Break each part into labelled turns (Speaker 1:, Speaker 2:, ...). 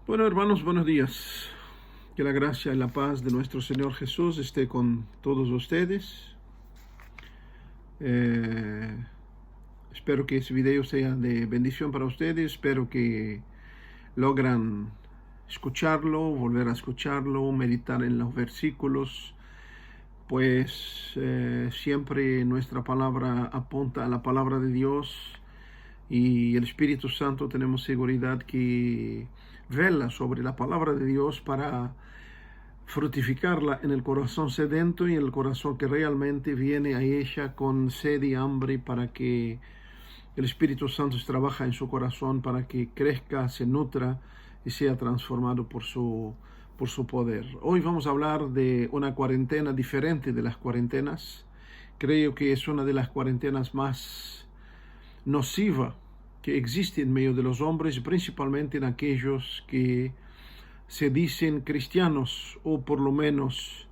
Speaker 1: Bueno, hermanos, buenos días. Que la gracia y la paz de nuestro Señor Jesús esté con todos ustedes. Espero que este video sea de bendición para ustedes. Espero que logran escucharlo, volver a escucharlo, meditar en los versículos, pues siempre nuestra palabra apunta a la palabra de Dios y el Espíritu Santo tenemos seguridad que vela sobre la palabra de Dios para fructificarla en el corazón sedento y en el corazón que realmente viene a ella con sed y hambre, para que el Espíritu Santo trabaje en su corazón para que crezca, se nutra y sea transformado por su poder. Hoy vamos a hablar de una cuarentena diferente de las cuarentenas. Creo que es una de las cuarentenas más nociva que existe en medio de los hombres, principalmente en aquellos que se dicen cristianos o por lo menos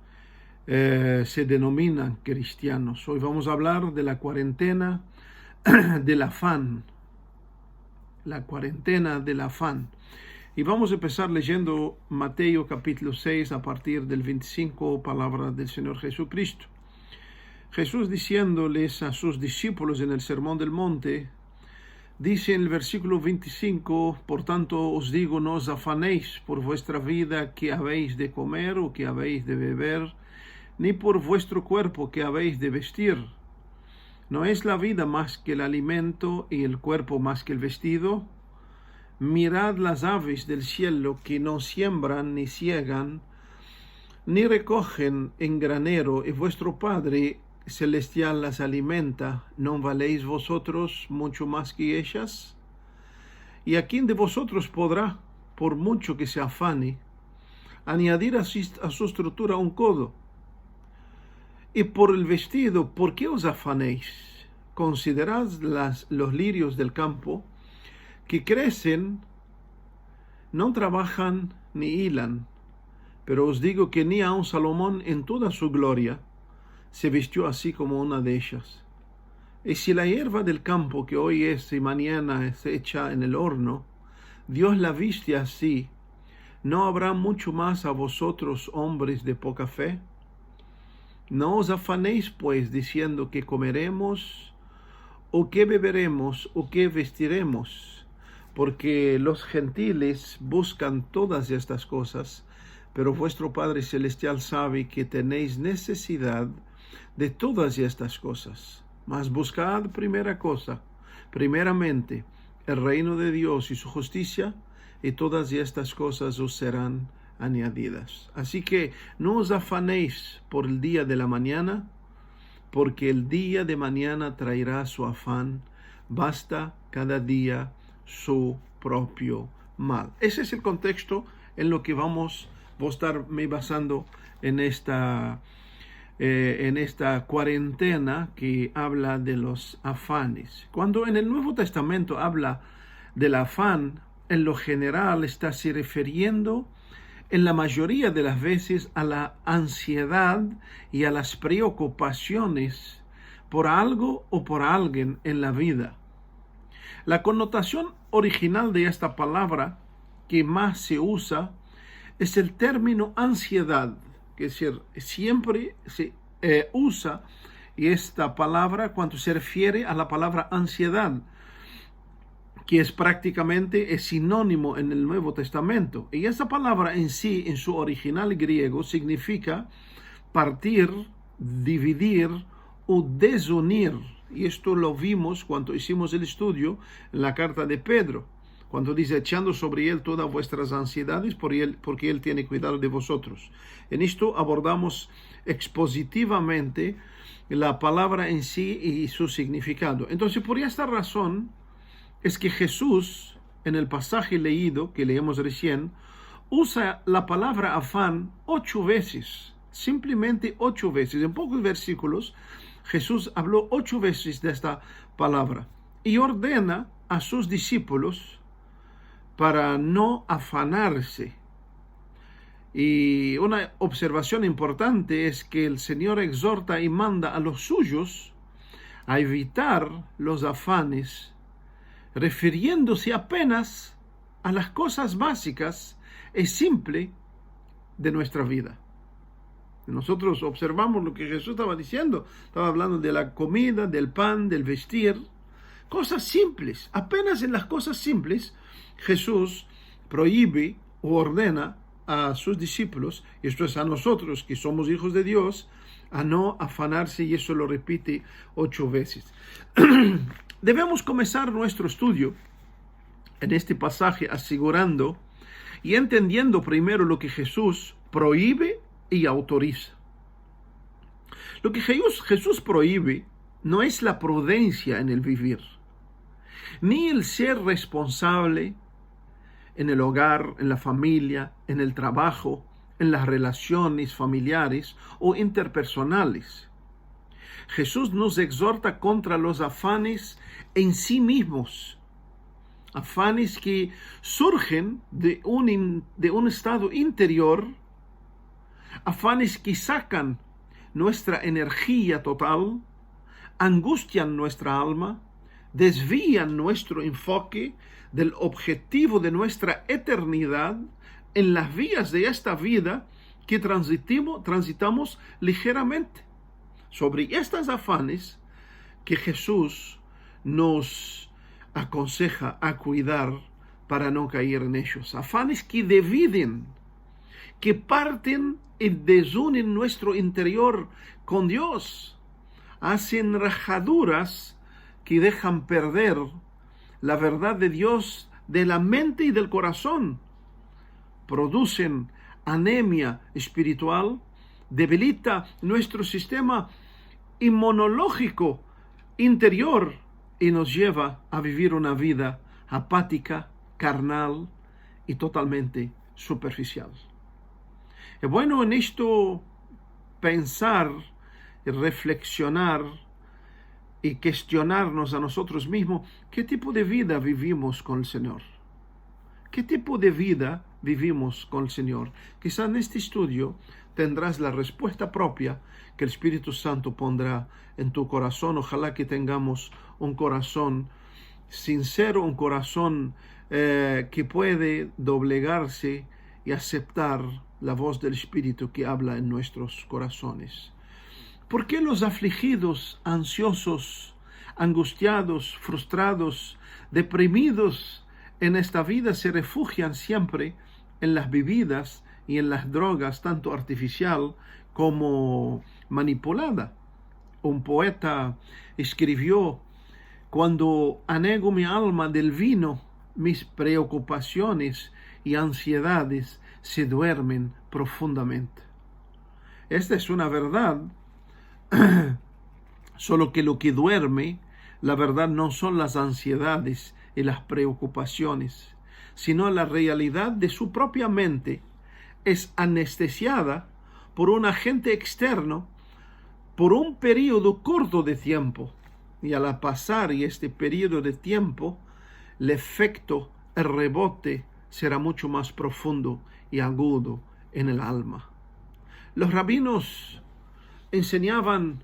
Speaker 1: se denominan cristianos. Hoy vamos a hablar de la cuarentena del afán, la cuarentena del afán. Y vamos a empezar leyendo Mateo capítulo 6 a partir del 25, palabra del Señor Jesucristo. Jesús diciéndoles a sus discípulos en el Sermón del Monte, dice en el versículo 25, por tanto os digo, no os afanéis por vuestra vida, que habéis de comer o que habéis de beber, ni por vuestro cuerpo, que habéis de vestir. ¿No es la vida más que el alimento y el cuerpo más que el vestido? Mirad las aves del cielo, que no siembran ni ciegan, ni recogen en granero, y vuestro Padre celestial las alimenta. ¿No valéis vosotros mucho más que ellas? ¿Y a quién de vosotros podrá, por mucho que se afane, añadir a su estructura un codo? Y por el vestido, ¿por qué os afanéis? Considerad los lirios del campo, que crecen, no trabajan ni hilan, pero os digo que ni aun Salomón en toda su gloria se vistió así como una de ellas. Y si la hierba del campo, que hoy es y mañana es hecha en el horno, Dios la viste así, ¿no habrá mucho más a vosotros, hombres de poca fe? No os afanéis pues diciendo que comeremos, o que beberemos, o que vestiremos, porque los gentiles buscan todas estas cosas, pero vuestro Padre Celestial sabe que tenéis necesidad de todas estas cosas. Mas buscad primeramente el reino de Dios y su justicia, y todas estas cosas os serán añadidas. Así que no os afanéis por el día de la mañana, porque el día de mañana traerá su afán. Basta cada día su propio mal. Ese es el contexto en lo que vamos a estarme basando en esta cuarentena que habla de los afanes. Cuando en el Nuevo Testamento habla del afán, en lo general está se refiriendo en la mayoría de las veces a la ansiedad y a las preocupaciones por algo o por alguien en la vida. La connotación original de esta palabra que más se usa es el término ansiedad, que siempre se usa esta palabra cuando se refiere a la palabra ansiedad, que es prácticamente sinónimo en el Nuevo Testamento. Y esa palabra en sí, en su original griego, significa partir, dividir o desunir. Y esto lo vimos cuando hicimos el estudio en la carta de Pedro, cuando dice, echando sobre él todas vuestras ansiedades, porque él tiene cuidado de vosotros. En esto abordamos expositivamente la palabra en sí y su significado. Entonces, por esta razón, es que Jesús, en el pasaje leído, que leemos recién, usa la palabra afán 8 veces, simplemente 8 veces. En pocos versículos, Jesús habló 8 veces de esta palabra y ordena a sus discípulos para no afanarse. Y una observación importante es que el Señor exhorta y manda a los suyos a evitar los afanes, refiriéndose apenas a las cosas básicas simple de nuestra vida. Nosotros observamos lo que Jesús estaba diciendo. Estaba hablando de la comida, del pan, del vestir. Cosas simples. Apenas en las cosas simples Jesús prohíbe o ordena a sus discípulos, y esto es a nosotros que somos hijos de Dios, a no afanarse, y eso lo repite 8 veces. Debemos comenzar nuestro estudio en este pasaje asegurando y entendiendo primero lo que Jesús prohíbe y autoriza. Lo que Jesús prohíbe no es la prudencia en el vivir, ni el ser responsable en el hogar, en la familia, en el trabajo, en las relaciones familiares o interpersonales. Jesús nos exhorta contra los afanes en sí mismos, afanes que surgen de un estado interior, afanes que sacan nuestra energía total, angustian nuestra alma, desvían nuestro enfoque del objetivo de nuestra eternidad en las vías de esta vida que transitamos ligeramente. Sobre estos afanes que Jesús nos aconseja a cuidar para no caer en ellos. Afanes que dividen, que parten y desunen nuestro interior con Dios, hacen rajaduras que dejan perder la verdad de Dios de la mente y del corazón, producen anemia espiritual, debilita nuestro sistema inmunológico interior y nos lleva a vivir una vida apática, carnal y totalmente superficial. Es bueno en esto pensar y reflexionar y cuestionarnos a nosotros mismos qué tipo de vida vivimos con el Señor. ¿Qué tipo de vida vivimos con el Señor? Quizá en este estudio tendrás la respuesta propia que el Espíritu Santo pondrá en tu corazón. Ojalá que tengamos un corazón sincero, un corazón que puede doblegarse y aceptar la voz del Espíritu que habla en nuestros corazones. ¿Por qué los afligidos, ansiosos, angustiados, frustrados, deprimidos en esta vida se refugian siempre en las bebidas y en las drogas, tanto artificial como manipulada? Un poeta escribió: cuando anego mi alma del vino, mis preocupaciones y ansiedades se duermen profundamente. Esta es una verdad, solo que lo que duerme, la verdad, no son las ansiedades y las preocupaciones, sino la realidad de su propia mente es anestesiada por un agente externo por un periodo corto de tiempo, y al pasar este periodo de tiempo, el efecto, el rebote será mucho más profundo y agudo en el alma. Los rabinos enseñaban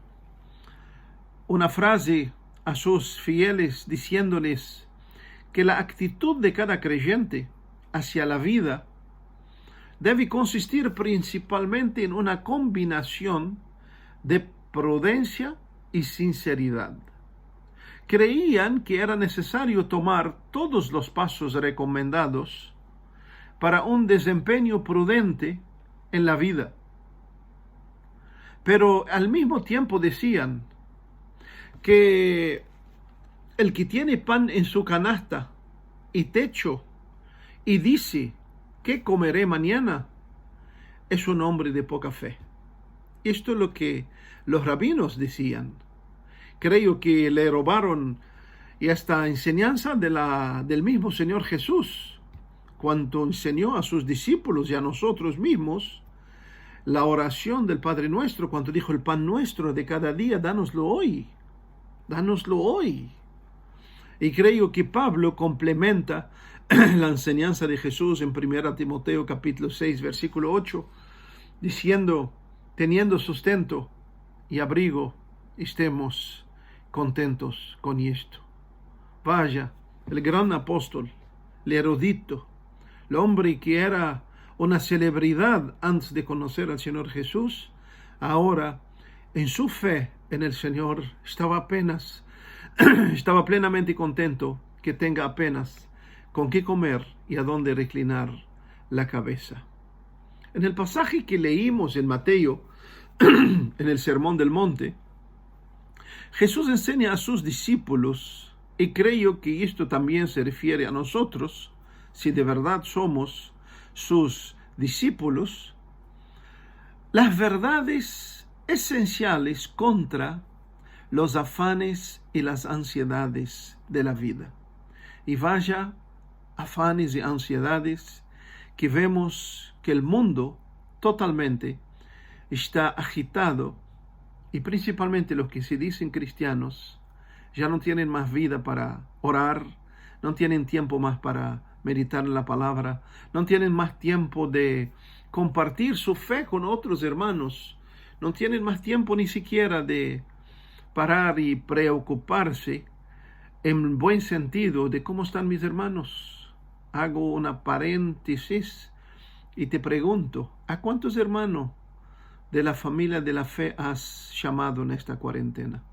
Speaker 1: una frase a sus fieles diciéndoles que la actitud de cada creyente hacia la vida debe consistir principalmente en una combinación de prudencia y sinceridad. Creían que era necesario tomar todos los pasos recomendados para un desempeño prudente en la vida. Pero al mismo tiempo decían que el que tiene pan en su canasta y techo y dice: ¿qué comeré mañana?, es un hombre de poca fe. Esto es lo que los rabinos decían. Creo que le robaron esta enseñanza del mismo Señor Jesús, cuando enseñó a sus discípulos y a nosotros mismos la oración del Padre Nuestro, cuando dijo: el pan nuestro de cada día, dánoslo hoy. Dánoslo hoy. Y creo que Pablo complementa la enseñanza de Jesús en 1 Timoteo capítulo 6, versículo 8, diciendo: teniendo sustento y abrigo, estemos contentos con esto. Vaya, el gran apóstol, el erudito, el hombre que era una celebridad antes de conocer al Señor Jesús, ahora en su fe en el Señor estaba plenamente contento que tenga apenas con qué comer y a dónde reclinar la cabeza. En el pasaje que leímos en Mateo, en el Sermón del Monte, Jesús enseña a sus discípulos, y creo que esto también se refiere a nosotros, si de verdad somos sus discípulos, las verdades esenciales contra los afanes y las ansiedades de la vida. Y vaya afanes y ansiedades que vemos que el mundo totalmente está agitado, y principalmente los que se dicen cristianos ya no tienen más vida para orar, no tienen tiempo más para meditar en la palabra, no tienen más tiempo de compartir su fe con otros hermanos, no tienen más tiempo ni siquiera de parar y preocuparse en buen sentido de cómo están mis hermanos. Hago una paréntesis y te pregunto, ¿a cuántos hermanos de la familia de la fe has llamado en esta cuarentena?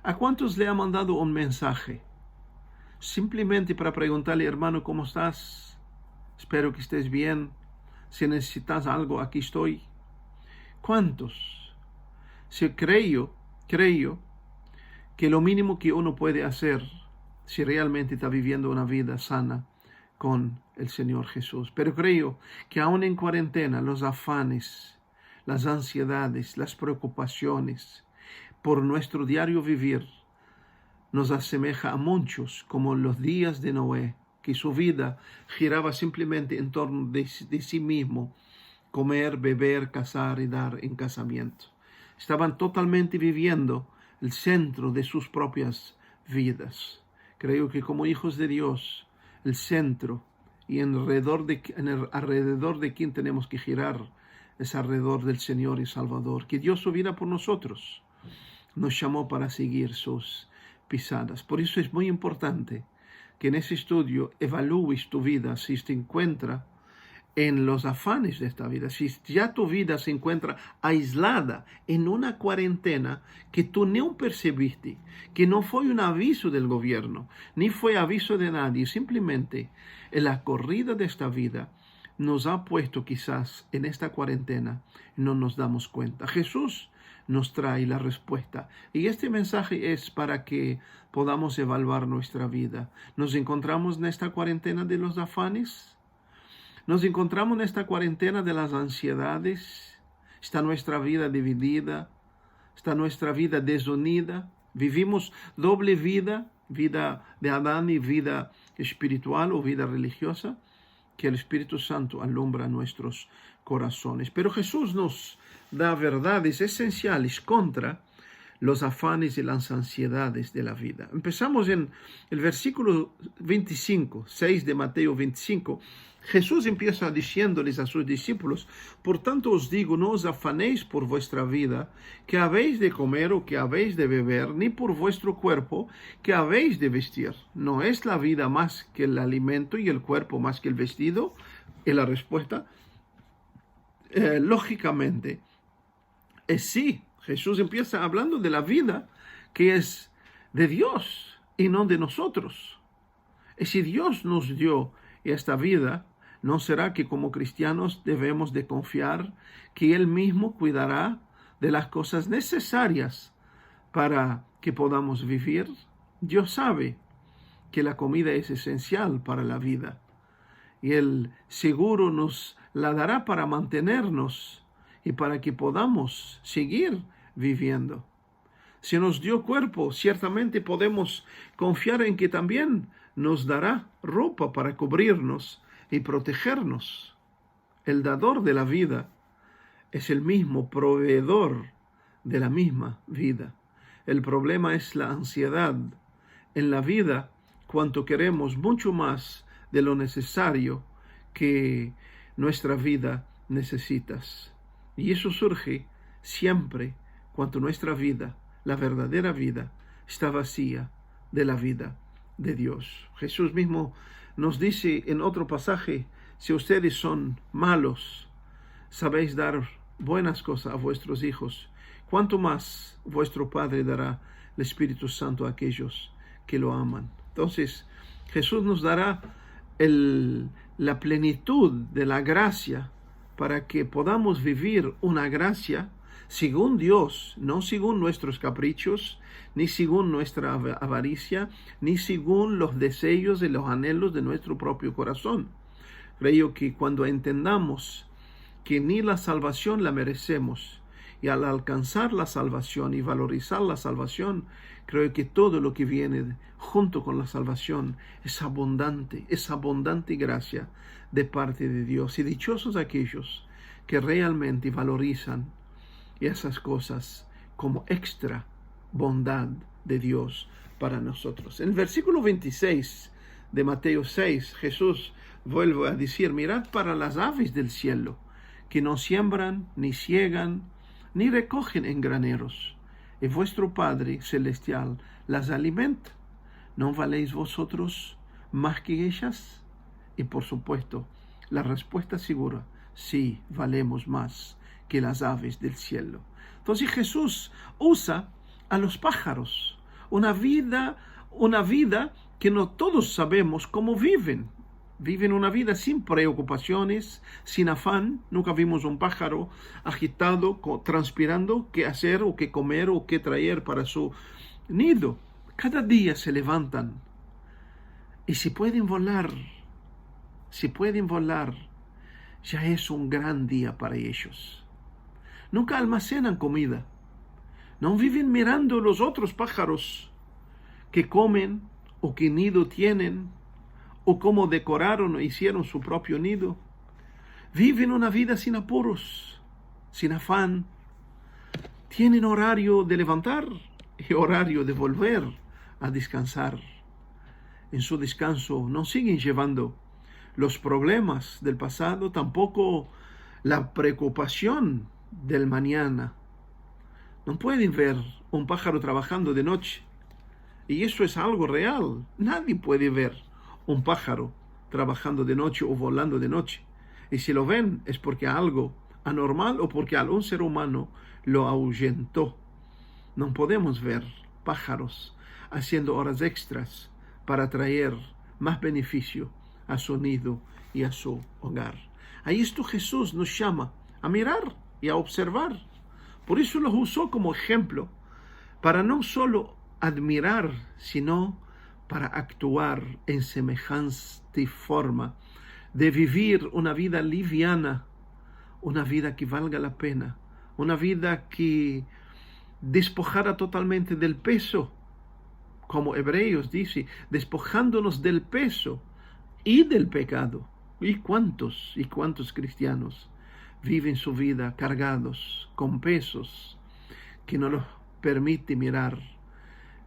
Speaker 1: ¿A cuántos le ha mandado un mensaje? Simplemente para preguntarle, hermano, ¿cómo estás? Espero que estés bien. Si necesitas algo, aquí estoy. ¿Cuántos? Si creo que lo mínimo que uno puede hacer, si realmente está viviendo una vida sana con el Señor Jesús. Pero creo que aún en cuarentena, los afanes, las ansiedades, las preocupaciones por nuestro diario vivir nos asemeja a muchos como los días de Noé, que su vida giraba simplemente en torno de sí mismo, comer, beber, casar y dar en casamiento. Estaban totalmente viviendo el centro de sus propias vidas. Creo que como hijos de Dios, el centro y alrededor de quien tenemos que girar es alrededor del Señor y Salvador, que dio su vida por nosotros, nos llamó para seguir sus pisadas. Por eso es muy importante que en ese estudio evalúes tu vida, si te encuentra en los afanes de esta vida, si ya tu vida se encuentra aislada en una cuarentena que tú no percibiste, que no fue un aviso del gobierno, ni fue aviso de nadie, simplemente en la corrida de esta vida nos ha puesto quizás en esta cuarentena, no nos damos cuenta. Jesús nos trae la respuesta, y este mensaje es para que podamos evaluar nuestra vida. ¿Nos encontramos en esta cuarentena de los afanes? ¿Nos encontramos en esta cuarentena de las ansiedades? ¿Está nuestra vida dividida? ¿Está nuestra vida desunida? ¿Vivimos doble vida? ¿Vida de Adán y vida espiritual o vida religiosa? Que el Espíritu Santo alumbra nuestros corazones. Pero Jesús nos da verdades esenciales contra los afanes y las ansiedades de la vida. Empezamos en el versículo 25, 6 de Mateo 25. Jesús empieza diciéndoles a sus discípulos: por tanto os digo, no os afanéis por vuestra vida, que habéis de comer o que habéis de beber, ni por vuestro cuerpo, que habéis de vestir. ¿No es la vida más que el alimento y el cuerpo más que el vestido? Y la respuesta, lógicamente, es sí. Jesús empieza hablando de la vida que es de Dios y no de nosotros. Y si Dios nos dio esta vida, ¿no será que como cristianos debemos de confiar que Él mismo cuidará de las cosas necesarias para que podamos vivir? Dios sabe que la comida es esencial para la vida y Él seguro nos la dará para mantenernos y para que podamos seguir viviendo. Si nos dio cuerpo, ciertamente podemos confiar en que también nos dará ropa para cubrirnos y protegernos. El dador de la vida es el mismo proveedor de la misma vida. El problema es la ansiedad en la vida, cuanto queremos mucho más de lo necesario que nuestra vida necesita. Y eso surge siempre cuando nuestra vida, la verdadera vida, está vacía de la vida de Dios. Jesús mismo nos dice en otro pasaje, si ustedes son malos, sabéis dar buenas cosas a vuestros hijos, ¿cuánto más vuestro Padre dará el Espíritu Santo a aquellos que lo aman? Entonces, Jesús nos dará la plenitud de la gracia para que podamos vivir una gracia según Dios, no según nuestros caprichos, ni según nuestra avaricia, ni según los deseos y los anhelos de nuestro propio corazón. Creo que cuando entendamos que ni la salvación la merecemos, y al alcanzar la salvación y valorizar la salvación, creo que todo lo que viene junto con la salvación es abundante gracia de parte de Dios. Y dichosos aquellos que realmente valorizan esas cosas como extra bondad de Dios para nosotros. En el versículo 26 de Mateo 6, Jesús vuelve a decir: mirad para las aves del cielo, que no siembran, ni ciegan, ni recogen en graneros, y vuestro Padre celestial las alimenta. ¿No valéis vosotros más que ellas? Y por supuesto, la respuesta segura: sí, valemos más que las aves del cielo. Entonces Jesús usa a los pájaros, una vida que no todos sabemos cómo viven. Viven una vida sin preocupaciones, sin afán. Nunca vimos un pájaro agitado, transpirando qué hacer o qué comer o qué traer para su nido. Cada día se levantan. Y si pueden volar, ya es un gran día para ellos. Nunca almacenan comida. No viven mirando los otros pájaros que comen o qué nido tienen, o cómo decoraron o hicieron su propio nido. Viven una vida sin apuros, sin afán. Tienen horario de levantar y horario de volver a descansar. En su descanso no siguen llevando los problemas del pasado, tampoco la preocupación del mañana. No pueden ver un pájaro trabajando de noche, y eso es algo real. Nadie puede ver un pájaro trabajando de noche o volando de noche. Y si lo ven es porque algo anormal o porque algún ser humano lo ahuyentó. No podemos ver pájaros haciendo horas extras para traer más beneficio a su nido y a su hogar. Ahí esto Jesús nos llama a mirar y a observar. Por eso los usó como ejemplo, para no solo admirar, sino para actuar en semejante forma, de vivir una vida liviana, una vida que valga la pena, una vida que despojara totalmente del peso, como Hebreos dice, despojándonos del peso y del pecado. ¿Y cuántos cristianos viven su vida cargados con pesos que no los permite mirar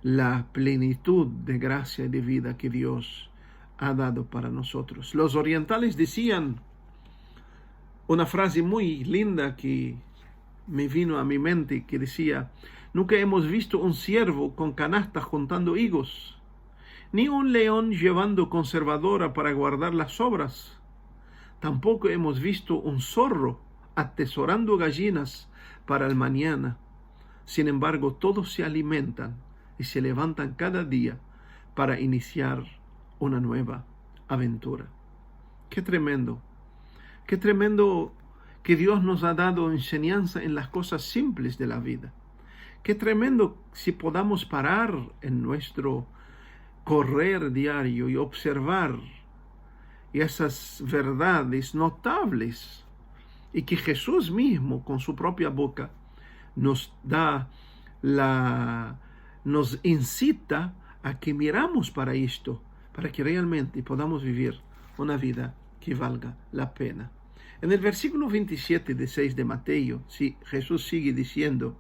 Speaker 1: la plenitud de gracia y de vida que Dios ha dado para nosotros? Los orientales decían una frase muy linda que me vino a mi mente, que decía: nunca hemos visto un ciervo con canasta juntando higos, ni un león llevando conservadora para guardar las sobras. Tampoco hemos visto un zorro atesorando gallinas para el mañana. Sin embargo, todos se alimentan y se levantan cada día para iniciar una nueva aventura. Qué tremendo que Dios nos ha dado enseñanza en las cosas simples de la vida. Qué tremendo si podamos parar en nuestro correr diario y observar esas verdades notables, y que Jesús mismo con su propia boca nos incita a que miramos para esto, para que realmente podamos vivir una vida que valga la pena. En el versículo 27 de 6 de Mateo, sí, Jesús sigue diciendo: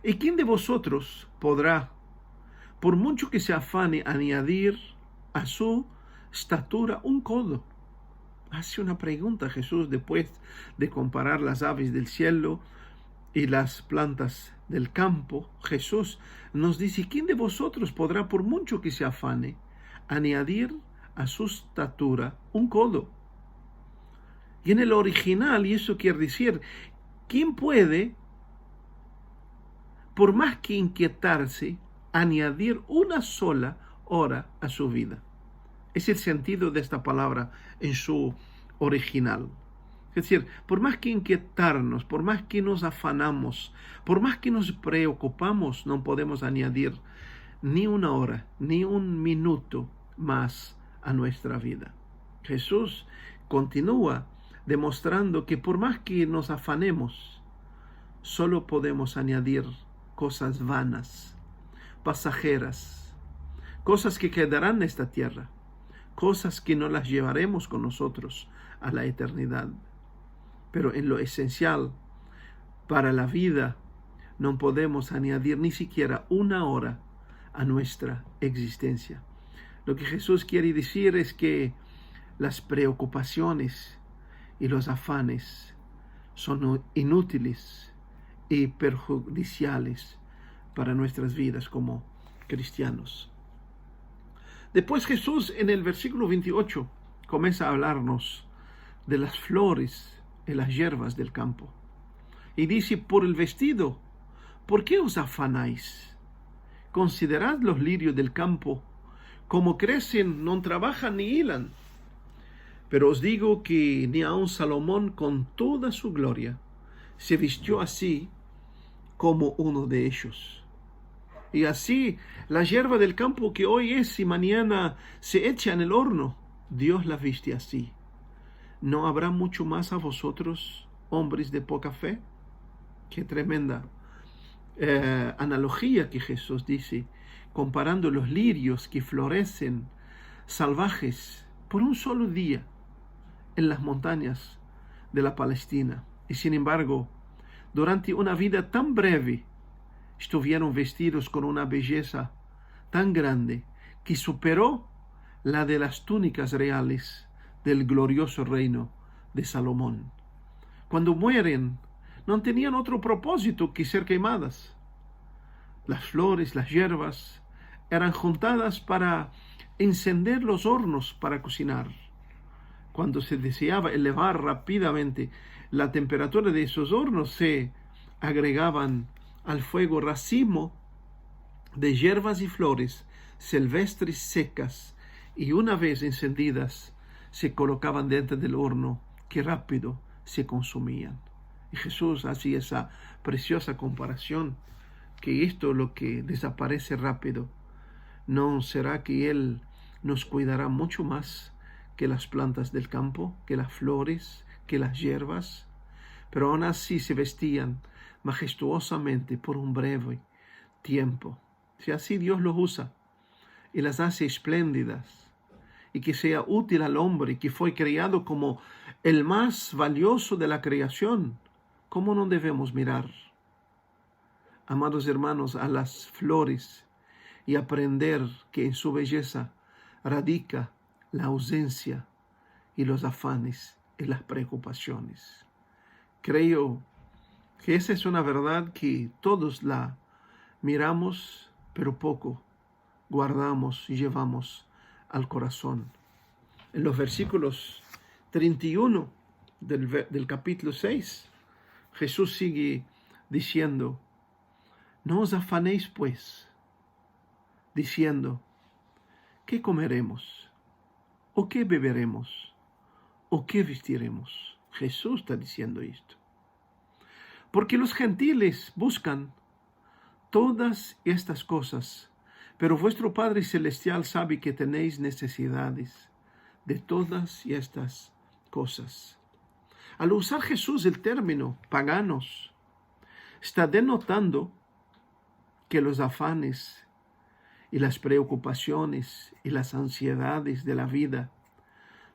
Speaker 1: ¿y quién de vosotros podrá, por mucho que se afane, añadir a su estatura un codo? Hace una pregunta Jesús después de comparar las aves del cielo y las plantas del campo. Jesús nos dice: ¿quién de vosotros podrá, por mucho que se afane, añadir a su estatura un codo? Y en el original, y eso quiere decir, ¿quién puede, por más que inquietarse, añadir una sola hora a su vida? Es el sentido de esta palabra en su original. Es decir, por más que inquietarnos, por más que nos afanamos, por más que nos preocupamos, no podemos añadir ni una hora, ni un minuto más a nuestra vida. Jesús continúa demostrando que por más que nos afanemos, solo podemos añadir cosas vanas, pasajeras, cosas que quedarán en esta tierra, cosas que no las llevaremos con nosotros a la eternidad. Pero en lo esencial para la vida no podemos añadir ni siquiera una hora a nuestra existencia. Lo que Jesús quiere decir es que las preocupaciones y los afanes son inútiles y perjudiciales para nuestras vidas como cristianos. Después Jesús en el versículo 28 comienza a hablarnos de las flores y las hierbas del campo. Y dice, por el vestido, ¿por qué os afanáis? Considerad los lirios del campo, como crecen, no trabajan ni hilan. Pero os digo que ni aun Salomón con toda su gloria se vistió así como uno de ellos. Y así la hierba del campo que hoy es y mañana se echa en el horno, Dios la viste así. ¿No habrá mucho más a vosotros, hombres de poca fe? Qué tremenda analogía que Jesús dice, comparando los lirios que florecen salvajes por un solo día en las montañas de la Palestina. Y sin embargo, durante una vida tan breve, estuvieron vestidos con una belleza tan grande que superó la de las túnicas reales del glorioso reino de Salomón. Cuando mueren, no tenían otro propósito que ser quemadas. Las flores, las hierbas, eran juntadas para encender los hornos para cocinar. Cuando se deseaba elevar rápidamente la temperatura de esos hornos, se agregaban al fuego racimo de hierbas y flores silvestres secas, y una vez encendidas, se colocaban dentro del horno, que rápido se consumían. Y Jesús hacía esa preciosa comparación, que esto lo que desaparece rápido, ¿no será que Él nos cuidará mucho más que las plantas del campo, que las flores, que las hierbas? Pero aún así se vestían majestuosamente por un breve tiempo. Si así Dios los usa y las hace espléndidas, y que sea útil al hombre que fue creado como el más valioso de la creación, ¿cómo no debemos mirar, amados hermanos, a las flores y aprender que en su belleza radica la ausencia y los afanes y las preocupaciones? Creo que esa es una verdad que todos la miramos, pero poco guardamos y llevamos al corazón. En los versículos 31 del capítulo 6, Jesús sigue diciendo, no os afanéis pues, diciendo, ¿qué comeremos? ¿O qué beberemos? ¿O qué vestiremos? Jesús está diciendo esto. Porque los gentiles buscan todas estas cosas, pero vuestro Padre Celestial sabe que tenéis necesidades de todas estas cosas. Al usar Jesús el término paganos, está denotando que los afanes y las preocupaciones y las ansiedades de la vida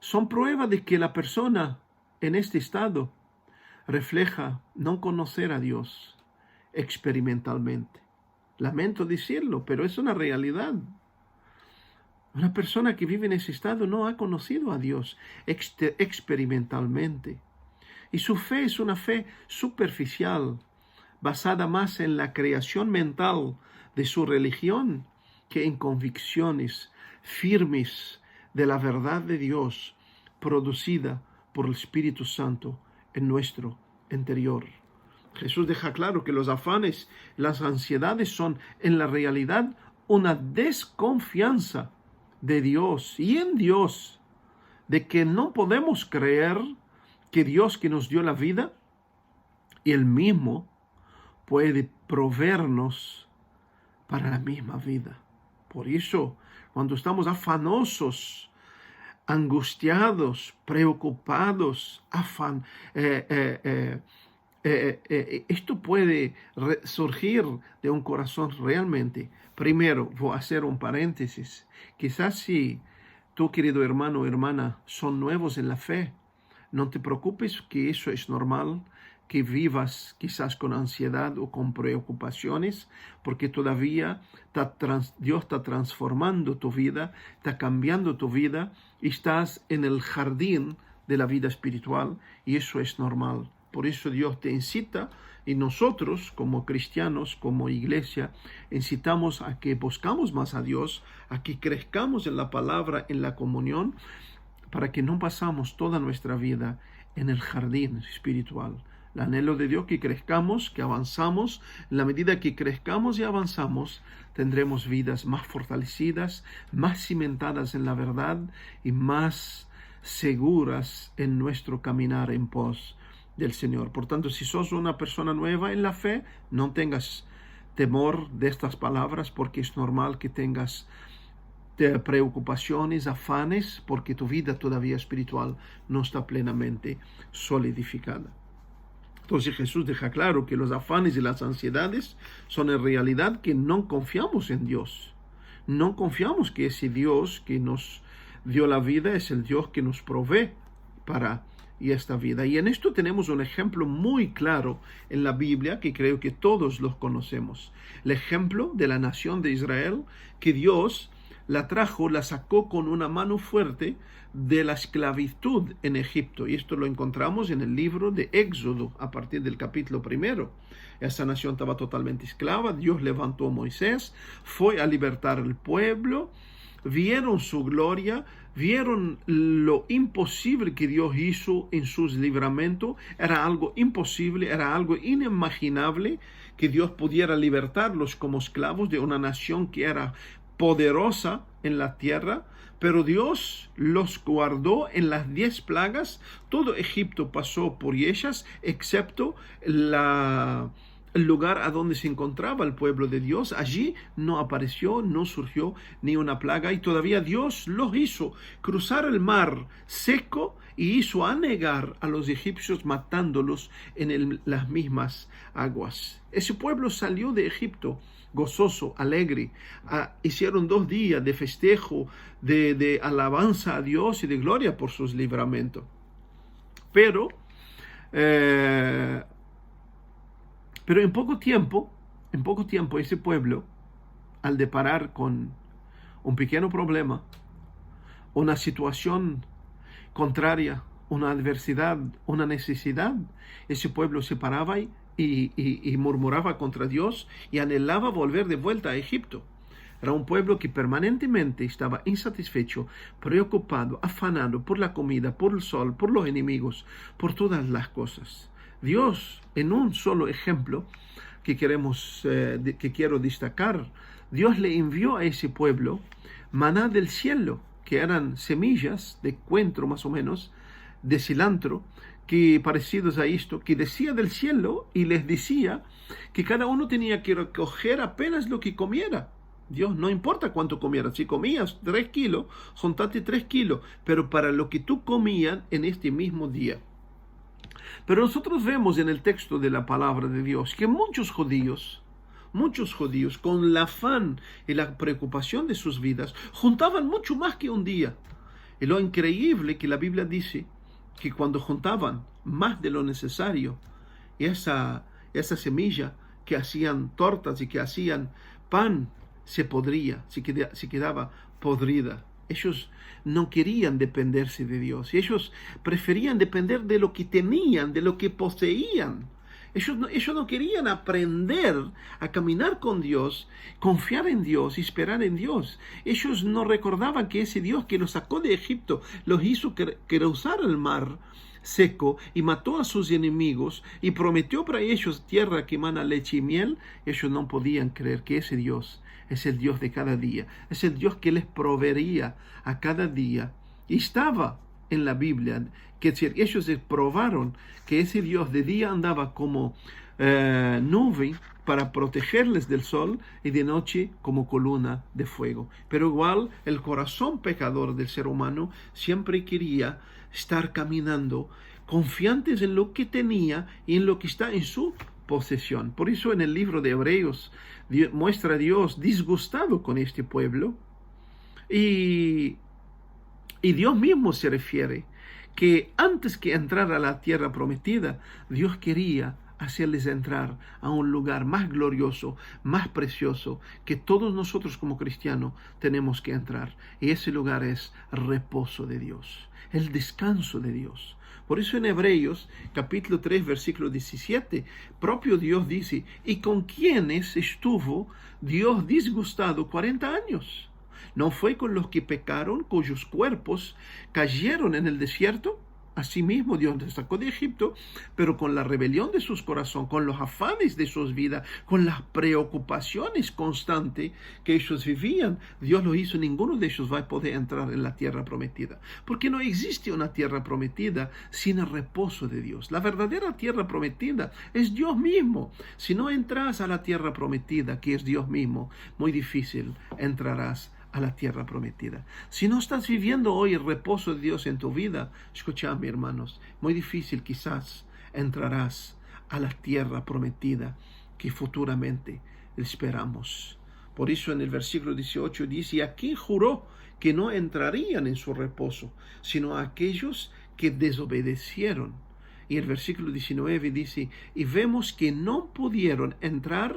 Speaker 1: son prueba de que la persona en este estado refleja no conocer a Dios experimentalmente. Lamento decirlo, pero es una realidad. Una persona que vive en ese estado no ha conocido a Dios experimentalmente. Y su fe es una fe superficial, basada más en la creación mental de su religión que en convicciones firmes de la verdad de Dios producida por el Espíritu Santo en nuestro interior. Jesús deja claro que los afanes, las ansiedades son en la realidad una desconfianza de Dios y en Dios, de que no podemos creer que Dios que nos dio la vida, y Él mismo puede proveernos para la misma vida. Por eso, cuando estamos afanosos, angustiados, preocupados, esto puede surgir de un corazón realmente. Primero, voy a hacer un paréntesis. Quizás si tú, querido hermano o hermana, son nuevos en la fe, no te preocupes, que eso es normal, que vivas quizás con ansiedad o con preocupaciones, porque todavía Dios está transformando tu vida, está cambiando tu vida, y estás en el jardín de la vida espiritual, y eso es normal. Por eso Dios te incita, y nosotros como cristianos, como iglesia, incitamos a que buscamos más a Dios, a que crezcamos en la palabra, en la comunión, para que no pasamos toda nuestra vida en el jardín espiritual. El anhelo de Dios que crezcamos, que avanzamos. En la medida que crezcamos y avanzamos, tendremos vidas más fortalecidas, más cimentadas en la verdad y más seguras en nuestro caminar en pos del Señor. Por tanto, si sos una persona nueva en la fe, no tengas temor de estas palabras, porque es normal que tengas preocupaciones, afanes, porque tu vida todavía espiritual no está plenamente solidificada. Entonces Jesús deja claro que los afanes y las ansiedades son en realidad que no confiamos en Dios. No confiamos que ese Dios que nos dio la vida es el Dios que nos provee para esta vida. Y en esto tenemos un ejemplo muy claro en la Biblia que creo que todos los conocemos. El ejemplo de la nación de Israel, que Dios la trajo, la sacó con una mano fuerte de la esclavitud en Egipto. Y esto lo encontramos en el libro de Éxodo, a partir del capítulo 1. Esa nación estaba totalmente esclava. Dios levantó a Moisés, fue a libertar al pueblo. Vieron su gloria, vieron lo imposible que Dios hizo en sus libramentos. Era algo imposible, era algo inimaginable que Dios pudiera libertarlos como esclavos de una nación que era poderosa en la tierra, pero Dios los guardó en las 10 plagas. Todo Egipto pasó por ellas, excepto el lugar a donde se encontraba el pueblo de Dios. Allí no apareció, no surgió ni una plaga, y todavía Dios los hizo cruzar el mar seco y hizo anegar a los egipcios, matándolos en las mismas aguas. Ese pueblo salió de Egipto gozoso, alegre. Hicieron 2 días de festejo, de alabanza a Dios y de gloria por sus libramentos. Pero en poco tiempo ese pueblo, al deparar con un pequeño problema, una situación contraria, una adversidad, una necesidad, ese pueblo se paraba y murmuraba contra Dios y anhelaba volver de vuelta a Egipto. Era un pueblo que permanentemente estaba insatisfecho, preocupado, afanado por la comida, por el sol, por los enemigos, por todas las cosas. Dios, en un solo ejemplo que quiero destacar, Dios le envió a ese pueblo maná del cielo, que eran semillas de cuentro más o menos, de cilantro, que parecidos a esto, que decía del cielo y les decía que cada uno tenía que recoger apenas lo que comiera. Dios, no importa cuánto comieras, si comías 3 kilos, juntate 3 kilos, pero para lo que tú comías en este mismo día. Pero nosotros vemos en el texto de la palabra de Dios que muchos judíos, con el afán y la preocupación de sus vidas, juntaban mucho más que un día. Y lo increíble que la Biblia dice que cuando juntaban más de lo necesario, esa semilla que hacían tortas y que hacían pan, se podría, se quedaba podrida. Ellos no querían dependerse de Dios. Ellos preferían depender de lo que tenían, de lo que poseían. Ellos no querían aprender a caminar con Dios, confiar en Dios y esperar en Dios. Ellos no recordaban que ese Dios que los sacó de Egipto los hizo cruzar el mar seco y mató a sus enemigos y prometió para ellos tierra que emana leche y miel. Ellos no podían creer que ese Dios es el Dios de cada día, es el Dios que les proveería a cada día. Y estaba en la Biblia, que ellos probaron que ese Dios de día andaba como nube para protegerles del sol y de noche como columna de fuego. Pero igual el corazón pecador del ser humano siempre quería estar caminando confiantes en lo que tenía y en lo que está en su posesión. Por eso en el libro de Hebreos muestra a Dios disgustado con este pueblo y Dios mismo se refiere que antes que entrar a la tierra prometida, Dios quería hacerles entrar a un lugar más glorioso, más precioso, que todos nosotros como cristianos tenemos que entrar. Y ese lugar es reposo de Dios, el descanso de Dios. Por eso en Hebreos, capítulo 3, versículo 17, propio Dios dice, ¿y con quiénes estuvo Dios disgustado 40 años? ¿No fue con los que pecaron, cuyos cuerpos cayeron en el desierto? Asimismo Dios les sacó de Egipto, pero con la rebelión de sus corazones, con los afanes de sus vidas, con las preocupaciones constantes que ellos vivían, Dios lo hizo. Ninguno de ellos va a poder entrar en la tierra prometida, porque no existe una tierra prometida sin el reposo de Dios. La verdadera tierra prometida es Dios mismo. Si no entras a la tierra prometida, que es Dios mismo, muy difícil entrarás a la tierra prometida. Si no estás viviendo hoy el reposo de Dios en tu vida, escuchadme, hermanos, muy difícil quizás entrarás a la tierra prometida que futuramente esperamos. Por eso en el versículo 18 dice, ¿y a quién juró que no entrarían en su reposo, sino a aquellos que desobedecieron? Y el versículo 19 dice, y vemos que no pudieron entrar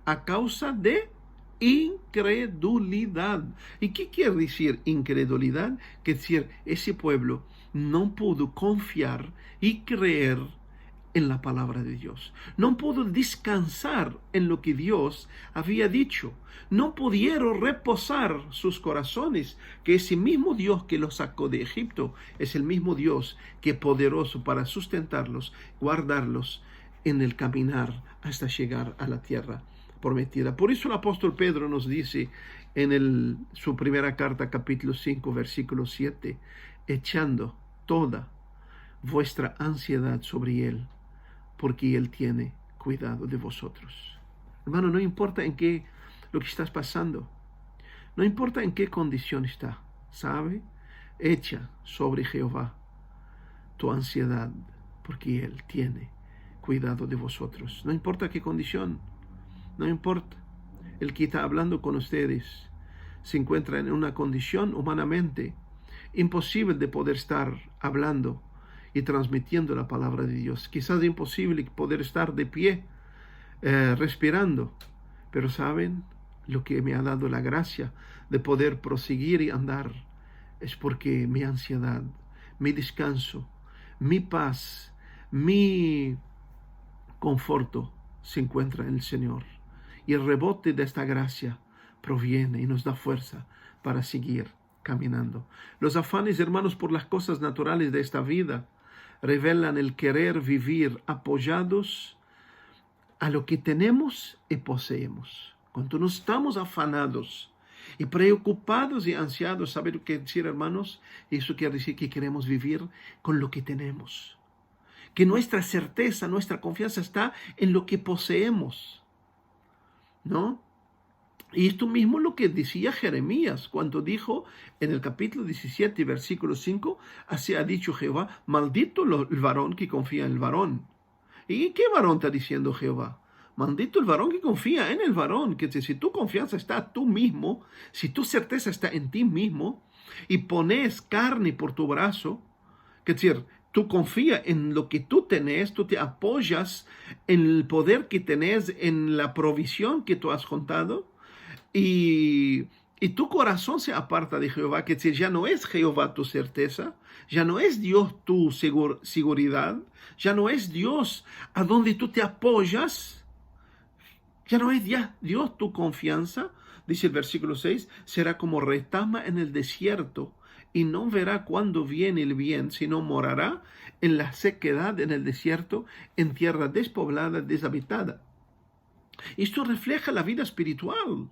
Speaker 1: a causa de incredulidad. ¿Y qué quiere decir incredulidad? Quiere decir, ese pueblo no pudo confiar y creer en la palabra de Dios. No pudo descansar en lo que Dios había dicho. No pudieron reposar sus corazones, que ese mismo Dios que los sacó de Egipto es el mismo Dios que es poderoso para sustentarlos, guardarlos en el caminar hasta llegar a la tierra prometida. Por eso el apóstol Pedro nos dice en su primera carta, capítulo 5, versículo 7, echando toda vuestra ansiedad sobre Él, porque Él tiene cuidado de vosotros. Hermano, no importa en qué lo que estás pasando, no importa en qué condición está, ¿sabe? Echa sobre Jehová tu ansiedad, porque Él tiene cuidado de vosotros. No importa qué condición, no importa. El que está hablando con ustedes se encuentra en una condición humanamente imposible de poder estar hablando y transmitiendo la palabra de Dios. Quizás imposible poder estar de pie, respirando. Pero ¿saben? Lo que me ha dado la gracia de poder proseguir y andar es porque mi ansiedad, mi descanso, mi paz, mi conforto se encuentra en el Señor. Y el rebote de esta gracia proviene y nos da fuerza para seguir caminando. Los afanes, hermanos, por las cosas naturales de esta vida revelan el querer vivir apoyados a lo que tenemos y poseemos. Cuando no estamos afanados y preocupados y ansiados, ¿sabe lo que quiere decir, hermanos? Eso quiere decir que queremos vivir con lo que tenemos. Que nuestra certeza, nuestra confianza está en lo que poseemos, ¿no? Y esto mismo es lo que decía Jeremías cuando dijo en el capítulo 17, versículo 5, así ha dicho Jehová, maldito el varón que confía en el varón. ¿Y qué varón está diciendo Jehová? Maldito el varón que confía en el varón. Que si tu confianza está en tú mismo, si tu certeza está en ti mismo, y pones carne por tu brazo, que decir, tú confías en lo que tú tenés, tú te apoyas en el poder que tenés, en la provisión que tú has juntado, y y tu corazón se aparta de Jehová, que decir, ya no es Jehová tu certeza, ya no es Dios tu seguridad, ya no es Dios a donde tú te apoyas, ya no es ya Dios tu confianza, dice el versículo 6, será como retama en el desierto, y no verá cuándo viene el bien, sino morará en la sequedad en el desierto, en tierra despoblada, deshabitada. Esto refleja la vida espiritual.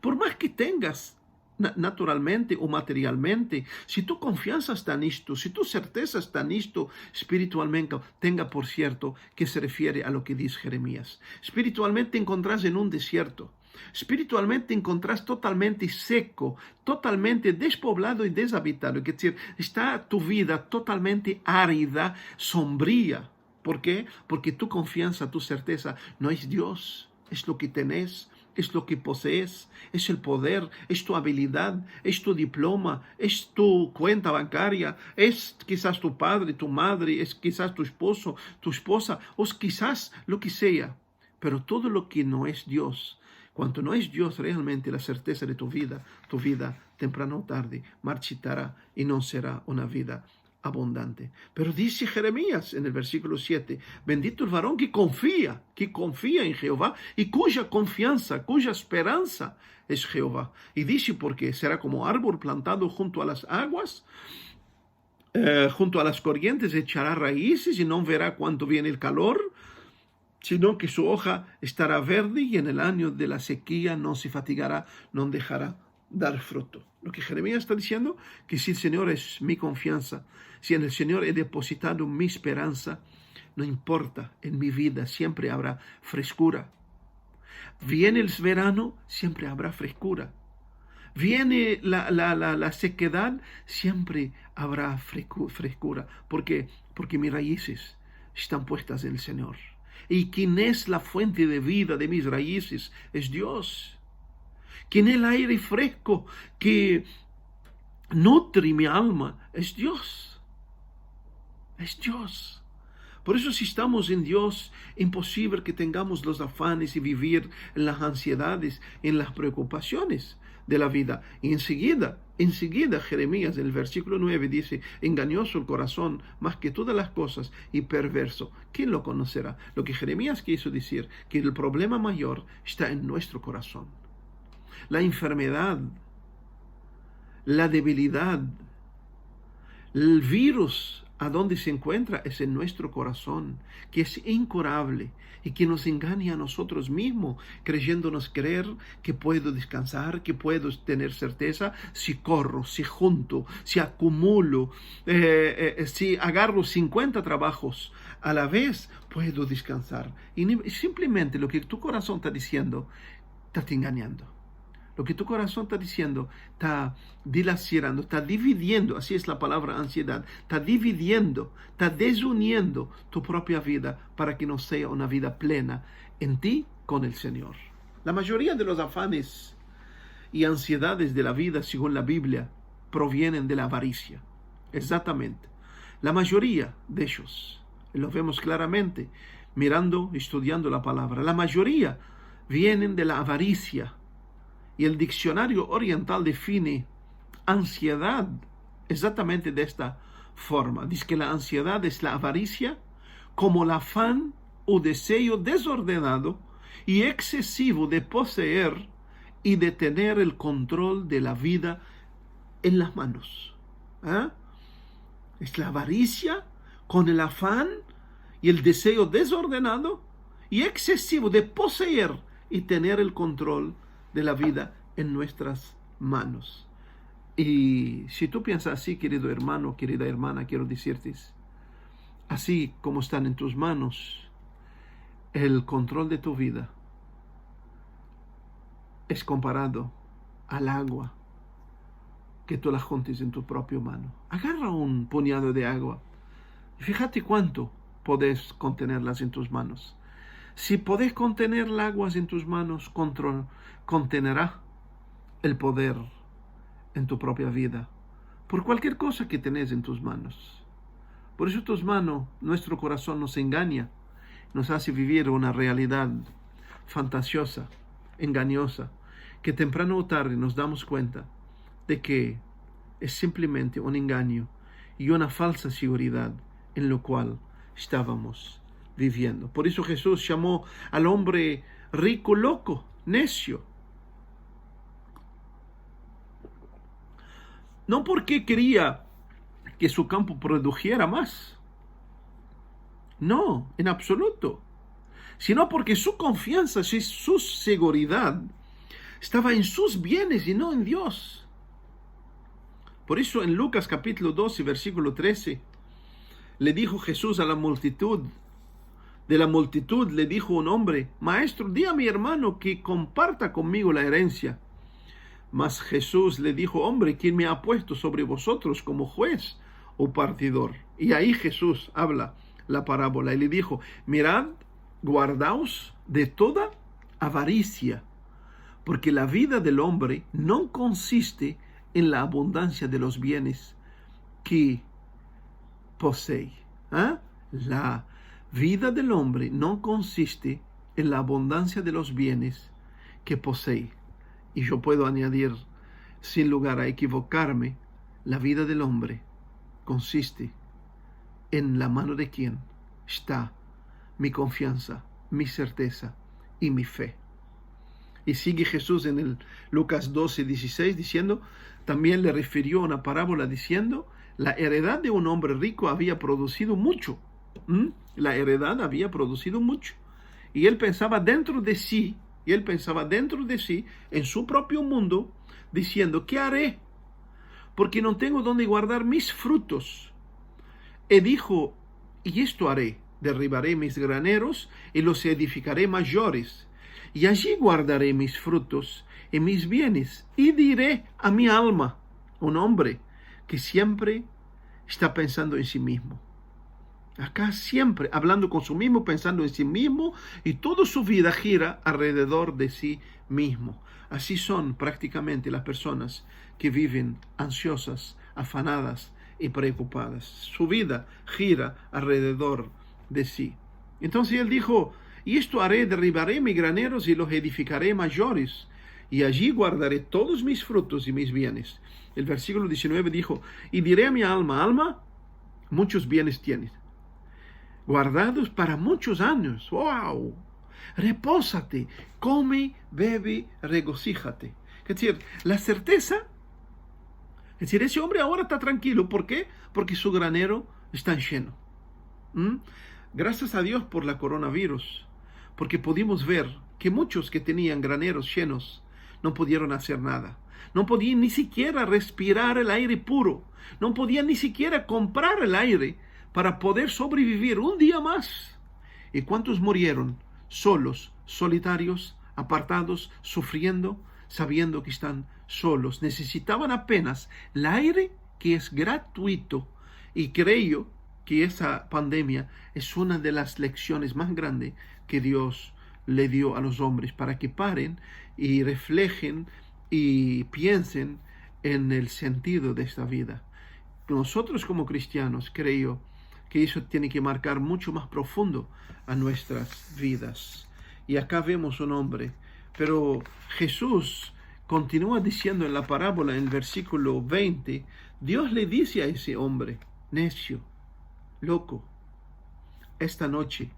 Speaker 1: Por más que tengas naturalmente o materialmente, si tu confianza está en esto, si tu certeza está en esto espiritualmente, tenga por cierto que se refiere a lo que dice Jeremías. Espiritualmente encontrás en un desierto. Espiritualmente encontrás totalmente seco, totalmente despoblado y deshabitado. Es decir, está tu vida totalmente árida, sombría. ¿Por qué? Porque tu confianza, tu certeza no es Dios, es lo que tenés, es lo que posees, es el poder, es tu habilidad, es tu diploma, es tu cuenta bancaria, es quizás tu padre, tu madre, es quizás tu esposo, tu esposa, o quizás lo que sea. Pero todo lo que no es Dios, cuando no es Dios realmente la certeza de tu vida temprano o tarde marchitará y no será una vida abundante. Pero dice Jeremías en el versículo 7, bendito el varón que confía en Jehová y cuya confianza, cuya esperanza es Jehová. Y dice porque será como árbol plantado junto a las aguas, junto a las corrientes, echará raíces y no verá cuánto viene el calor, sino que su hoja estará verde y en el año de la sequía no se fatigará, no dejará dar fruto. Lo que Jeremías está diciendo, que si el Señor es mi confianza, si en el Señor he depositado mi esperanza, no importa, en mi vida siempre habrá frescura. Viene el verano, siempre habrá frescura. Viene la sequedad, siempre habrá frescura. ¿Por qué? Porque mis raíces están puestas en el Señor. ¿Y quién es la fuente de vida de mis raíces? Es Dios. ¿Quién es el aire fresco que nutre mi alma? Es Dios. Es Dios. Por eso si estamos en Dios, imposible que tengamos los afanes y vivir en las ansiedades, en las preocupaciones de la vida. Y enseguida Jeremías en el versículo 9 dice, engañoso el corazón más que todas las cosas y perverso. ¿Quién lo conocerá? Lo que Jeremías quiso decir, que el problema mayor está en nuestro corazón. La enfermedad, la debilidad, el virus a donde se encuentra es en nuestro corazón, que es incurable y que nos engaña a nosotros mismos, creyéndonos creer que puedo descansar, que puedo tener certeza si corro, si junto, si acumulo, si agarro 50 trabajos a la vez, puedo descansar. Y simplemente lo que tu corazón está diciendo, está te engañando. Lo que tu corazón está diciendo, está dilacerando, está dividiendo, así es la palabra ansiedad, está dividiendo, está desuniendo tu propia vida para que no sea una vida plena en ti con el Señor. La mayoría de los afanes y ansiedades de la vida, según la Biblia, provienen de la avaricia. Exactamente. La mayoría de ellos, lo vemos claramente, mirando, estudiando la palabra, la mayoría vienen de la avaricia. Y el diccionario oriental define ansiedad exactamente de esta forma. Dice que la ansiedad es la avaricia como el afán o deseo desordenado y excesivo de poseer y de tener el control de la vida en las manos. Es la avaricia con el afán y el deseo desordenado y excesivo de poseer y tener el control de la vida en nuestras manos. Y si tú piensas así, querido hermano, querida hermana, quiero decirte, así como están en tus manos el control de tu vida, es comparado al agua que tú la juntes en tu propia mano. Agarra un puñado de agua y fíjate cuánto podés contenerlas en tus manos. Si podés contener el agua en tus manos, contenerá el poder en tu propia vida por cualquier cosa que tenés en tus manos. Por eso tus manos, nuestro corazón nos engaña, nos hace vivir una realidad fantasiosa, engañosa, que temprano o tarde nos damos cuenta de que es simplemente un engaño y una falsa seguridad en lo cual estábamos viviendo. Por eso Jesús llamó al hombre rico loco, necio. No porque quería que su campo produjera más. No, en absoluto. Sino porque su confianza, su seguridad estaba en sus bienes y no en Dios. Por eso en Lucas capítulo 12, versículo 13, le dijo Jesús a la multitud. De la multitud le dijo un hombre: Maestro, di a mi hermano que comparta conmigo la herencia. Mas Jesús le dijo: Hombre, ¿quién me ha puesto sobre vosotros como juez o partidor? Y ahí Jesús habla la parábola y le dijo: Mirad, guardaos de toda avaricia, porque la vida del hombre no consiste en la abundancia de los bienes que posee. La vida del hombre no consiste en la abundancia de los bienes que posee. Y yo puedo añadir, sin lugar a equivocarme, la vida del hombre consiste en la mano de quien está mi confianza, mi certeza y mi fe. Y sigue Jesús en el Lucas 12, 16 diciendo, también le refirió una parábola diciendo, la heredad de un hombre rico había producido mucho. La heredad había producido mucho. Y él pensaba dentro de sí, en su propio mundo, diciendo, ¿qué haré? Porque no tengo donde guardar mis frutos. Y dijo, y esto haré, derribaré mis graneros y los edificaré mayores, y allí guardaré mis frutos y mis bienes, y diré a mi alma, un hombre que siempre está pensando en sí mismo. Acá siempre hablando con sí mismo, pensando en sí mismo, y toda su vida gira alrededor de sí mismo. Así son prácticamente las personas que viven ansiosas, afanadas y preocupadas. Su vida gira alrededor de sí. Entonces él dijo, y esto haré, derribaré mis graneros y los edificaré mayores, y allí guardaré todos mis frutos y mis bienes. El versículo 19 dijo, y diré a mi alma, alma, muchos bienes tienes, guardados para muchos años. ¡Wow! Repósate, come, bebe, regocíjate. Es decir, la certeza, es decir, ese hombre ahora está tranquilo. ¿Por qué? Porque su granero está lleno. Gracias a Dios por la coronavirus, porque pudimos ver que muchos que tenían graneros llenos no pudieron hacer nada. No podían ni siquiera respirar el aire puro. No podían ni siquiera comprar el aire para poder sobrevivir un día más. ¿Y cuántos murieron solos, solitarios, apartados, sufriendo, sabiendo que están solos? Necesitaban apenas el aire, que es gratuito. Y creo que esa pandemia es una de las lecciones más grandes que Dios le dio a los hombres, para que paren y reflejen y piensen en el sentido de esta vida. Nosotros como cristianos creo que eso tiene que marcar mucho más profundo a nuestras vidas. Y acá vemos un hombre, pero Jesús continúa diciendo en la parábola, en el versículo 20, Dios le dice a ese hombre, necio, loco, esta noche